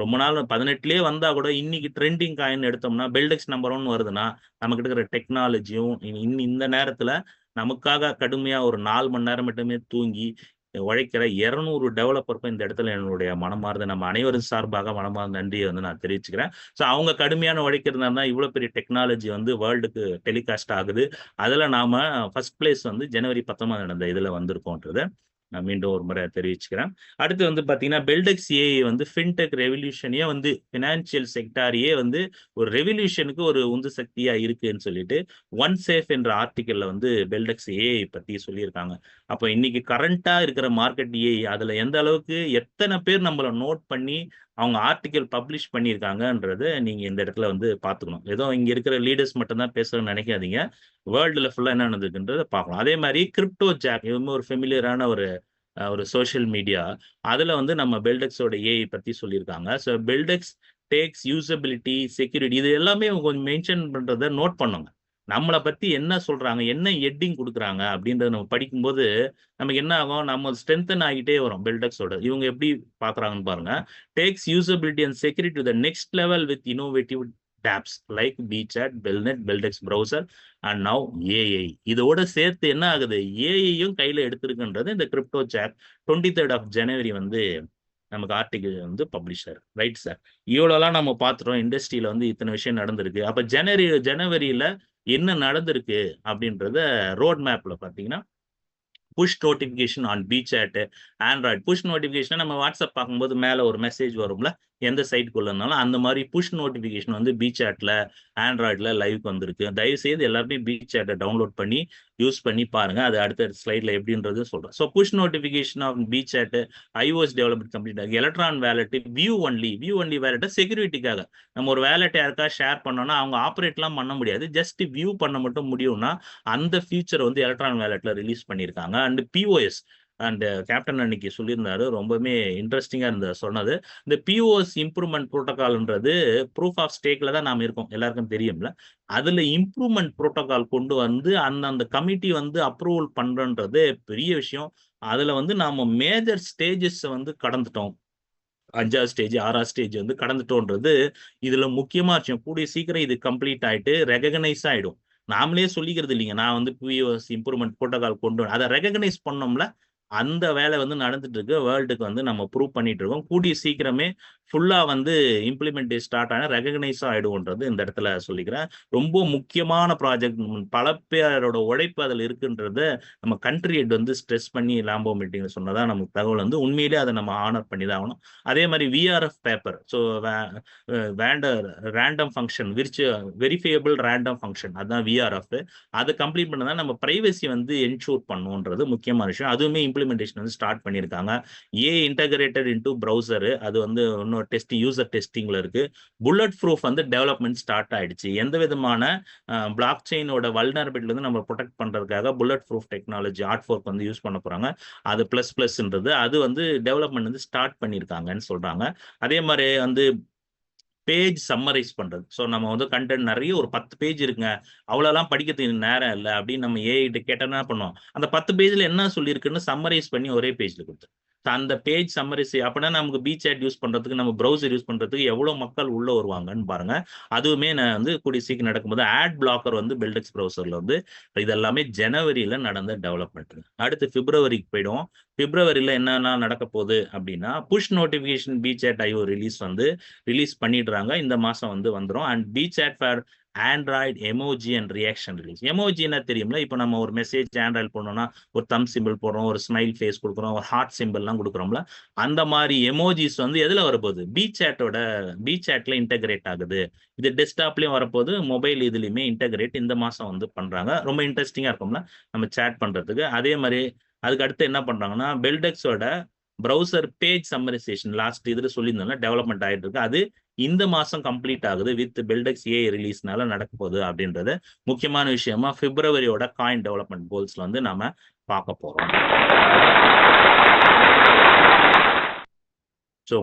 ரொம்ப நாள் 18லயே வந்தா கூட இன்னைக்கு ட்ரெண்டிங் காயின் எடுத்தோம்னா பெல்டெக்ஸ் நம்பர் 1 வருதுன்னா, நமக்கு இருக்கிற டெக்னாலஜியும் இந்த நேரத்துல நமக்காக கடுமையா ஒரு 4 மணி நேரம் மட்டுமே தூங்கி உழைக்கிற 200 டெவலப்பருக்கும் இந்த இடத்துல என்னுடைய மனமார்ந்த நம்ம அனைவரும் சார்பாக மனமார்ந்த நன்றியை வந்து நான் தெரிவிச்சுக்கிறேன். ஸோ அவங்க கடுமையான உழைக்கிறதுனால தான் இவ்வளோ பெரிய டெக்னாலஜி வந்து வேர்ல்டுக்கு டெலிகாஸ்ட் ஆகுது. அதுல நாம ஃபர்ஸ்ட் பிளேஸ் வந்து ஜனவரி 19 நடந்த இதுல வந்திருக்கோன்றத நான் மீண்டும் ஒரு முறை தெரிவிச்சுக்கிறேன். அடுத்து வந்து பார்த்தீங்கன்னா, பெல்டெக்ஸ் ஏஐ வந்து ஃபின்டெக் ரெவல்யூஷனையே வந்து ஃபினான்ஷியல் செக்டாரையே வந்து ஒரு ரெவல்யூஷனுக்கு ஒரு உந்து சக்தியா இருக்குன்னு சொல்லிட்டு ஒன் சேஃப் என்ற ஆர்டிக்கல்ல வந்து பெல்டெக்ஸ் ஏஐ பத்தி சொல்லியிருக்காங்க. அப்ப இன்னைக்கு கரண்டா இருக்கிற மார்க்கெட் ஏஐ அதுல எந்த அளவுக்கு எத்தனை பேர் நம்மள நோட் பண்ணி அவங்க ஆர்டிக்கல் பப்ளிஷ் பண்ணியிருக்காங்கன்றத நீங்க இந்த இடத்துல வந்து பார்த்துக்கணும். ஏதோ இங்க இருக்கிற லீடர்ஸ் மட்டும் தான் பேசுறேன்னு நினைக்காதீங்க. வேர்ல்டுல ஃபுல்லா என்ன நடந்திருக்குன்றத பார்க்கணும். அதே மாதிரி கிரிப்டோ ஜாக் இதுவுமே ஒரு ஃபெமிலியரான ஒரு சோஷியல் மீடியா. அதுல வந்து நம்ம பெல்டெக்ஸோட ஏஐ பத்தி சொல்லியிருக்காங்க. So Beldex takes usability, security இது எல்லாமே கொஞ்சம் மென்ஷன் பண்றத நோட் பண்ணுங்க. நம்மள பத்தி என்ன சொல்றாங்க, என்ன ஹெட்டிங் குடுக்குறாங்க அப்படின்றத நம்ம படிக்கும்போது, நமக்கு என்ன ஆகும், நம்ம ஸ்ட்ரெங்தன் ஆகிட்டே வரும் பெல்டெக்ஸோட. இவங்க எப்படி பார்க்குறாங்கன்னு பாருங்க. Takes usability and security to the next level with innovative dApps like BChat, BelNet, Beldex browser and now AI. இதோட சேர்த்து என்ன ஆகுது, ஏஐயும் கையில எடுத்திருக்குன்றது இந்த கிரிப்டோ சாட் 23rd ஆஃப் ஜனவரி வந்து நமக்கு ஆர்டிகிள் வந்து பப்ளிஷ் ஆயிருக்கு. Right sir. இவ்வளோலாம் நம்ம பார்த்துட்டோம். இண்டஸ்ட்ரியில வந்து இத்தனை விஷயம் நடந்திருக்கு. அப்ப ஜனவரியில என்ன நடந்திருக்கு அப்படின்றத ரோட் மேப்ல பார்த்தீங்கன்னா, push notification on BChat, Android. Push notification நம்ம வாட்ஸ்அப் பார்க்கும்போது மேல ஒரு மெசேஜ் வரும்ல, எந்த சைட்குள்ள இருந்தாலும் அந்த மாதிரி புஷ் நோட்டிஃபிகேஷன் வந்து பிசாட்ல, ஆண்ட்ராய்டுல லைவ்க்கு வந்திருக்கு. தயவுசெய்து எல்லாருமே பிசாட்ட டவுன்லோட் பண்ணி யூஸ் பண்ணி பாருங்க. அது அடுத்த ஸ்லைட்ல எப்படின்றது சொல்றேன். So push notification of BChat, iOS development complete ஆகி எலக்ட்ரான் வேலெட், வியூ ஒன்லி வேலெட்ட செக்யூரிட்டிக்காக. நம்ம ஒரு வேலெட் யாருக்கா ஷேர் பண்ணோம்னா அவங்க ஆப்ரேட்லாம் பண்ண முடியாது. ஜஸ்ட் வியூ பண்ண மட்டும் முடியும்னா அந்த ஃபியூச்சர் வந்து எலக்ட்ரான் வேலெட்ல ரிலீஸ் பண்ணியிருக்காங்க. அண்ட் பிஓஎஸ் அண்ட் கேப்டன் அன்னைக்கு சொல்லியிருந்தாரு. ரொம்பவுமே இன்ட்ரெஸ்டிங்கா இருந்தது சொன்னது. இந்த பிஓஎஸ் இம்ப்ரூவ்மெண்ட் புரோட்டோகால்ன்றது ப்ரூஃப் ஆஃப் ஸ்டேக்ல தான் நாம இருக்கோம். எல்லாருக்கும் தெரியும்ல. அதுல இம்ப்ரூவ்மெண்ட் புரோட்டோகால் கொண்டு வந்து அந்த கமிட்டி வந்து அப்ரூவல் பண்றன்றது பெரிய விஷயம். அதுல வந்து நாம மேஜர் ஸ்டேஜஸ் வந்து கடந்துட்டோம். 5வது ஸ்டேஜ், 6வது ஸ்டேஜ் வந்து கடந்துட்டோன்றது இதுல முக்கியமா விஷயம். கூடிய சீக்கிரம் இது கம்ப்ளீட் ஆயிட்டு ரெகக்னைஸ் ஆயிடும். நாமளே சொல்லிக்கிறது இல்லைங்க. நான் வந்து பிஓஎஸ் இம்ப்ரூவ்மெண்ட் புரோட்டோகால் கொண்டு அத ரெகக்னைஸ் பண்ணோம்ல, அந்த வேலை வந்து நடந்துட்டு இருக்கு. வேர்ல்டுக்கு வந்து நம்ம ப்ரூவ் பண்ணிட்டு இருக்கோம். கூடிய சீக்கிரமே ஃபுல்லா வந்து இம்ப்ளிமெண்டேஷன் ஸ்டார்ட் ஆனா ரெகக்னைஸும் ஆயிடுவோன்றது இந்த இடத்துல சொல்லிக்கிறேன். ரொம்ப முக்கியமான ப்ராஜெக்ட். பல பேரோட உழைப்பு அதுல இருக்குன்றத நம்ம கண்ட்ரி ஹெட் வந்து ஸ்ட்ரெஸ் பண்ணி லாம்போ மீட்டிங்ல சொன்னதா நமக்கு தகவல் வந்து உண்மையிலேயே அதை நம்ம ஆனர் பண்ணி தான் ஆகணும். அதே மாதிரி VRF paper. So wander random function verifiable random function அதான் விஆர்எஃப். அதை கம்ப்ளீட் பண்ணதான் நம்ம பிரைவசி வந்து என்ஷூர் பண்ணுன்றது முக்கியமான விஷயம். அதுவுமே இம்ப்ளிமெண்டேஷன் வந்து ஸ்டார்ட் பண்ணியிருக்காங்க. இன்டகிரேட்டட் இன்டு ப்ரௌசர் அது வந்து இன்னொரு டெஸ்டிங் யூசர் டெஸ்டிங்ல இருக்கு. புல்லட் ப்ரூஃப் வந்து டெவலப்மெண்ட் ஸ்டார்ட் ஆயிடுச்சு. எந்த விதமான பிளாக் செயினோட வல்னரபிலிட்டி வந்து நம்ம ப்ரொடெக்ட் பண்றதுக்காக புல்லட் ப்ரூஃப் டெக்னாலஜி ஆர்ட்4 வந்து யூஸ் பண்ண போறாங்க. அது பிளஸ்ன்றது அது வந்து டெவலப்மெண்ட் வந்து ஸ்டார்ட் பண்ணியிருக்காங்கன்னு சொல்றாங்க. அதே மாதிரி வந்து பேஜ் சம்மரைஸ் பண்றது. ஸோ நம்ம வந்து கண்டென்ட் நிறைய ஒரு 10 பேஜ் இருக்குங்க. அவ்வளோலாம் படிக்கிறதுக்கு எனக்கு நேரம் இல்ல அப்படின்னு நம்ம ஏஐ கிட்ட கேட்டா என்ன பண்ணுவோம்? அந்த 10 பேஜ்ல என்ன சொல்லியிருக்குன்னு சம்மரைஸ் பண்ணி ஒரே பேஜ்ல குடுத்துரும். அந்த பேஜ் சம்மரைஸ் அப்பனா நமக்கு பிசாட் யூஸ் பண்றதுக்கு, நம்ம ப்ரௌசர் யூஸ் பண்றதுக்கு எவ்வளோ மக்கள் உள்ள வருவாங்கன்னு பாருங்க. அதுவுமே நான் வந்து கூடிய சீக்கிரம் நடக்கும்போது ஆட் பிளாக்கர் வந்து பில்டெக்ஸ் ப்ரௌசர்ல வந்து இதெல்லாமே ஜனவரியில நடந்த டெவலப்மெண்ட். அடுத்து பிப்ரவரிக்கு போயிடுவோம். பிப்ரவரியில என்னென்ன நடக்க போகுது அப்படின்னா, push notification BChat iOS release பண்ணிடுறாங்க. இந்த மாசம் வந்து வந்துரும். And BChat for Android emoji and reaction release. எமோஜின்னா தெரியும்ல, இப்போ நம்ம ஒரு மெசேஜ் ஆண்ட்ராய்டு போடணும்னா ஒரு தம் சிம்பிள் போடுறோம், ஒரு ஸ்மைல் ஃபேஸ் கொடுக்குறோம், ஒரு ஹார்ட் சிம்பிள்லாம் கொடுக்குறோம்ல. அந்த மாதிரி எமோஜிஸ் வந்து எதுல வரப்போகுது? பிசாட்ல இன்டகிரேட் ஆகுது. இது டெஸ்க்டாப்லயும் வரப்போகுது, மொபைல் இதுலயுமே இன்டகிரேட் இந்த மாசம் வந்து பண்றாங்க. ரொம்ப இன்ட்ரெஸ்டிங்கா இருக்கும்ல நம்ம சேட் பண்றதுக்கு. அதே மாதிரி அதுக்கு அடுத்து என்ன பண்றாங்கன்னா, பெல்டெக்ஸோட ப்ரௌசர் பேஜ் சம்மரைசேஷன் லாஸ்ட் இதுல சொல்லியிருந்தோம்ல டெவலப்மெண்ட் ஆயிட்டு இருக்கு. அது இந்த மாசம் கம்ப்ளீட் ஆகுது வித் பெல்டெக்ஸ் ஏஐ ரிலீஸ்னால நடக்க போகுது அப்படின்றது முக்கியமான விஷயமா பிப்ரவரியோட காயின் டெவலப்மெண்ட் கோல்ஸ்ல வந்து நாம பார்க்க போறோம். ஸோ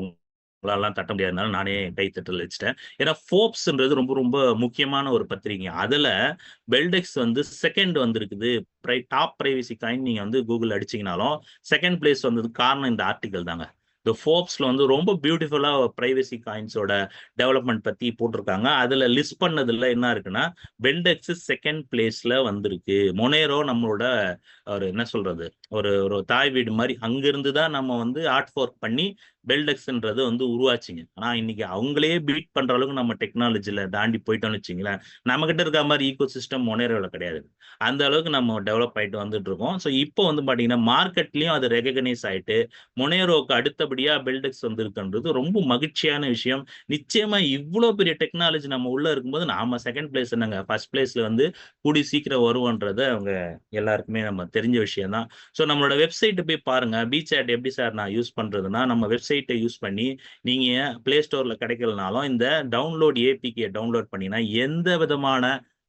உங்களாலாம் தட்ட முடியாதனால நானே கைத்தட்டல் வச்சுட்டேன். ஏன்னா ஃபோர்ப்ஸ்ன்றது ரொம்ப ரொம்ப முக்கியமான ஒரு பத்திரிகை. அதுல பெல்டெக்ஸ் வந்து செகண்ட் வந்திருக்குது. டாப் பிரைவசி காயின் நீங்க வந்து கூகுள் அடிச்சீங்கனாலும் செகண்ட் பிளேஸ் வந்ததுக்கு காரணம் இந்த ஆர்டிகல் தாங்க. இந்த ஃபோர்ப்ஸ்ல வந்து ரொம்ப பியூட்டிஃபுல்லா பிரைவசி காயின்ஸோட டெவலப்மெண்ட் பத்தி போட்டிருக்காங்க. அதுல லிஸ்ட் பண்ணதுல என்ன இருக்குன்னா, பெல்டெக்ஸ் செகண்ட் பிளேஸ்ல வந்திருக்கு. மொனேரோ நம்மளோட ஒரு என்ன சொல்றது, ஒரு ஒரு தாய் வீடு மாதிரி அங்கிருந்து தான் நம்ம வந்து ஆர்ட் ஃபோர்க் பண்ணி பெல்டெக்ஸ்ன்றது வந்து உருவாச்சுங்க. ஆனா இன்னைக்கு அவங்களே பீட் பண்ற அளவுக்கு நம்ம டெக்னாலஜில தாண்டி போயிட்டோம்னு வச்சுங்களேன். நம்ம கிட்ட இருக்க மாதிரி ஈகோ சிஸ்டம் மொனேரோல கிடையாது. அந்த அளவுக்கு நம்ம டெவலப் ஆயிட்டு வந்துட்டு இருக்கோம். ஸோ இப்போ வந்து பாத்தீங்கன்னா மார்க்கெட்லயும் அது ரெகக்னைஸ் ஆயிட்டு மொனேரோக்கு அடுத்தபடியா பெல்டெக்ஸ் வந்திருக்குன்றது ரொம்ப மகிழ்ச்சியான விஷயம். நிச்சயமா இவ்வளவு பெரிய டெக்னாலஜி நம்ம உள்ள இருக்கும்போது நாம செகண்ட் பிளேஸ் என்னங்க, ஃபர்ஸ்ட் பிளேஸ்ல வந்து கூடி சீக்கிரம் வருவோன்றத அவங்க எல்லாருக்குமே நம்ம தெரிஞ்ச விஷயம் தான். ஸோ நம்மளோட வெப்சைட் போய் பாருங்க. பிசாட் எப்படி சார் நான் யூஸ் பண்றதுன்னா, நம்ம வெப்சைட்டை யூஸ் பண்ணி நீங்க பிளே ஸ்டோர்ல கிடைக்கலனாலும் இந்த டவுன்லோட் ஏபிகே டவுன்லோட் பண்ணினா எந்த விதமான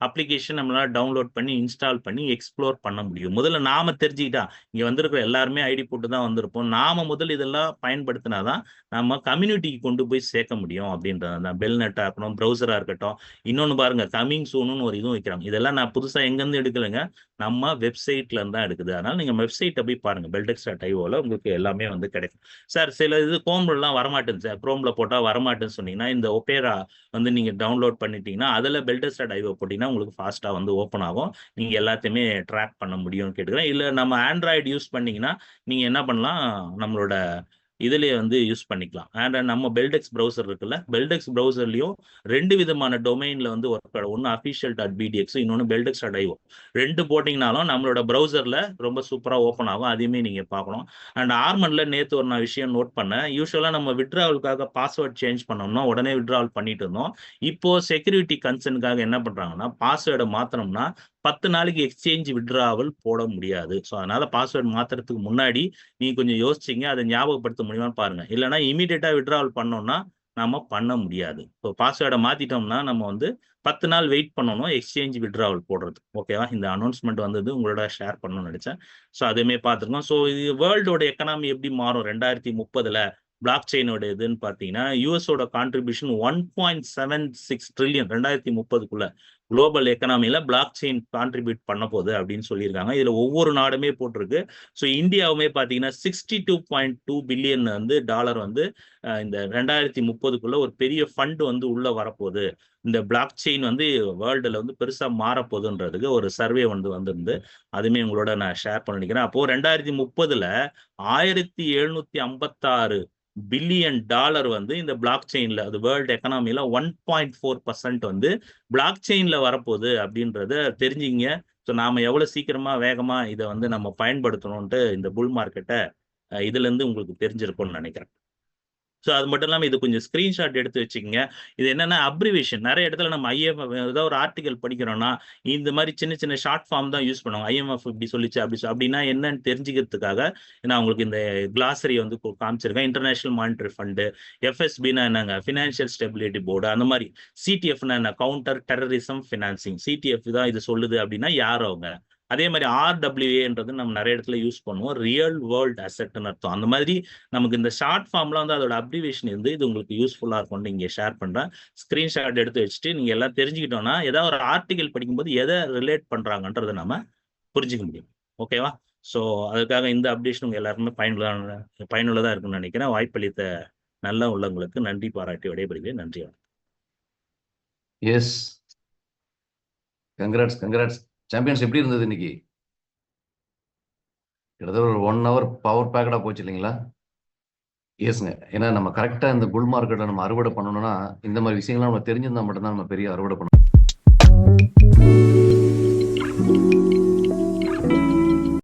அப்ளிகேஷன் நம்மளால டவுன்லோட் பண்ணி இன்ஸ்டால் பண்ணி எக்ஸ்ப்ளோர் பண்ண முடியும். முதல்ல நாம தெரிஞ்சுக்கிட்டா, இங்க வந்திருக்கிற எல்லாருமே ஐடி போட்டு தான் வந்திருப்போம். நாம முதல்ல இதெல்லாம் பயன்படுத்தினாதான் நம்ம கம்யூனிட்டிக்கு கொண்டு போய் சேர்க்க முடியும் அப்படின்றது தான். பெல்நெட்டா இருக்கட்டும், ப்ரௌசரா இருக்கட்டும். இன்னொன்னு பாருங்க, கமிங் சூன்னு ஒரு இதுவும் வைக்கிறாங்க. இதெல்லாம் நான் புதுசா எங்கிருந்து எடுக்கலைங்க, நம்ம வெப்சைட்ல இருந்து தான் எடுக்குது. அதனால நீங்க வெப்சைட்டை போய் பாருங்க, பெல்டெக்ஸ்.ioல உங்களுக்கு எல்லாமே வந்து கிடைக்கும். சார் சில இது குரோம்லாம் வரமாட்டேங்குது சார், குரோம்ல போட்டா வரமாட்டேன்னு சொன்னீங்கன்னா, இந்த ஒபேரா வந்து நீங்க டவுன்லோட் பண்ணிட்டீங்கன்னா, அதுல பெல்டெக்ஸ்.io போட்டீங்கன்னா உங்களுக்கு ஃபாஸ்டா வந்து ஓப்பன் ஆகும். நீங்க எல்லாத்தையுமே ட்ராக் பண்ண முடியும்னு கேட்டுக்கிறேன். இல்ல நம்ம ஆண்ட்ராய்டு யூஸ் பண்ணீங்கன்னா, நீங்க என்ன பண்ணலாம், நம்மளோட இதுலயே வந்து யூஸ் பண்ணிக்கலாம். அண்ட் நம்ம பெல்டெக்ஸ் ப்ரௌசர் இருக்குல்ல, பெல்டெக்ஸ் ப்ரௌசர்லயும் 2 விதமான டொமைன்ல வந்து ஒர்க் ஆகும். ஒன்னு official.bdx, இன்னொன்னு beldexx.io. 2 போட்டீங்கனாலும் நம்மளோட ப்ரௌசர்ல ரொம்ப சூப்பரா ஓப்பன் ஆகும். அதையுமே நீங்க பார்க்கணும். அண்ட் ஆர்மன்ல நேத்து ஒரு நான் விஷயம் நோட் பண்ணேன். யூசுவலா நம்ம வித்ட்ராவலுக்காக பாஸ்வேர்ட் சேஞ்ச் பண்ணோம்னா உடனே வித்ட்ராவல் பண்ணிட்டு இருந்தோம். இப்போ செக்யூரிட்டி கன்சர்னுக்காக என்ன பண்றாங்கன்னா, பாஸ்வேர்டை மாத்தணும்னா 10 நாளைக்கு எக்ஸ்சேஞ்ச் வித்ட்ராவல் போட முடியாது. ஸோ அதனால பாஸ்வேர்ட் மாத்துறதுக்கு முன்னாடி நீங்க கொஞ்சம் யோசிச்சீங்க, அதை ஞாபகப்படுத்த முடியுமான்னு பாருங்க. இல்லைன்னா இமீடியட்டா வித்ட்ராவல் பண்ணோம்னா நம்ம பண்ண முடியாது. இப்போ பாஸ்வேர்டை மாத்திட்டோம்னா நம்ம வந்து 10 நாள் வெயிட் பண்ணணும் எக்ஸ்சேஞ்ச் வித்ட்ராவல் போடுறது. ஓகேவா? இந்த அனௌன்ஸ்மெண்ட் வந்தது உங்களோட ஷேர் பண்ணணும்னு நினைச்சேன். ஸோ அதுவுமே பார்த்துருக்கோம். ஸோ இது வேர்ல்டோட எக்கனாமி எப்படி மாறும் 2030ல பிளாக் செயினோட இதுன்னு பார்த்தீங்கன்னா, யூஎஸோட கான்ட்ரிபியூஷன் 1.76 ட்ரில்லியன் 2030க்குள்ள குளோபல் எக்கனாமில பிளாக் செயின் கான்ட்ரிபியூட் பண்ண போகுது அப்படின்னு சொல்லியிருக்காங்க. இதுல ஒவ்வொரு நாடுமே போட்டிருக்கு. ஸோ இந்தியாவுமே பார்த்தீங்கன்னா $62.2 பில்லியன் வந்து டாலர் வந்து இந்த 2030க்குள்ள ஒரு பெரிய ஃபண்ட் வந்து உள்ள வரப்போகுது. இந்த பிளாக் செயின் வந்து வேர்ல்டுல வந்து பெருசா மாறப்போகுதுன்றதுக்கு ஒரு சர்வே வந்து வந்திருந்து அதுவுமே உங்களோட நான் ஷேர் பண்ண நினைக்கிறேன். அப்போ 2030ல 1756 பில்லியன் டாலர் வந்து இந்த பிளாக் செயின்ல அது வேர்ல்டு எக்கனாமில 1.4% வந்து பிளாக் செயின்ல வரப்போகுது அப்படின்றத தெரிஞ்சுங்க. ஸோ நாம எவ்வளவு சீக்கிரமா வேகமா இதை வந்து நம்ம பயன்படுத்தணும்ட்டு இந்த புல் மார்க்கெட்டை இதுல இருந்து உங்களுக்கு தெரிஞ்சிருக்கும்னு நினைக்கிறேன். ஸோ அது மட்டும் இல்லாமல் இது கொஞ்சம் ஸ்க்ரீன்ஷாட் எடுத்து வச்சுக்கோங்க. இது என்னன்னா அப்ரிவேஷன். நிறைய இடத்துல நம்ம ஐஎம்எஃப் ஏதாவது ஒரு ஆர்டிகல் படிக்கிறோம்னா இந்த மாதிரி சின்ன சின்ன ஷார்ட் ஃபார்ம் தான் யூஸ் பண்ணுவாங்க. ஐஎம்எஃப் இப்படி சொல்லிச்சு அப்படின்னா என்னன்னு தெரிஞ்சுக்கிறதுக்காக நான் உங்களுக்கு இந்த கிளாசரி வந்து காமிச்சிருக்கேன். இன்டர்நேஷனல் மானிட்டரி ஃபண்டு, எஃப்எஸ்பின்னா என்னங்க, ஃபினான்ஷியல் ஸ்டெபிலிட்டி போர்டு, அந்த மாதிரி சிடிஎஃப்னா என்ன, கவுண்டர் டெரரிசம் ஃபினான்சிங். சிடிஎஃப் தான் இது சொல்லுது அப்படின்னா யார் அவங்க. அதே மாதிரி ஆர்டபிள்யூஏன்றது நம்ம நிறைய இடத்துல யூஸ் பண்ணுவோம், ரியல் வேர்ல்ட் அசெட்னு அர்த்தம். அந்த மாதிரி நமக்கு இந்த ஷார்ட் ஃபார்ம்ல வந்து அதோட அப்ரிவேஷன் இருந்து இது உங்களுக்கு யூஸ்ஃபுல்லா இருக்கும்னு இங்கே ஷேர் பண்றேன். ஸ்கிரீன்ஷாட் எடுத்து வச்சுட்டு நீங்க எல்லாம் தெரிஞ்சுக்கிட்டோம்னா ஏதாவது ஒரு ஆர்டிகல் படிக்கும்போது எதை ரிலேட் பண்றாங்கன்றதை நம்ம புரிஞ்சுக்க முடியும். ஓகேவா? ஸோ அதுக்காக இந்த அப்டேஷன் உங்க எல்லாருமே பயனுள்ளதா இருக்குன்னு நினைக்கிறேன். வாய்ப்பளித்த நல்ல உள்ளங்களுக்கு நன்றி பாராட்டி விடைபெறுகிறேன். நன்றி. S, congrats. சாம்பியன்ஸ் எப்படி இருந்தது இன்னைக்கு? கிட்டத்தட்ட ஒரு 1 hour பவர் பேக்கடா போச்சு இல்லைங்களா? எஸ்ங்க. ஏன்னா நம்ம கரெக்டா இந்த புல் மார்க்கெட்டை நம்ம அறுவடை பண்ணணும்னா இந்த மாதிரி விஷயங்கள்லாம் நம்ம தெரிஞ்சிருந்தா மட்டும்தான் நம்ம பெரிய அறுவடை பண்ணணும்.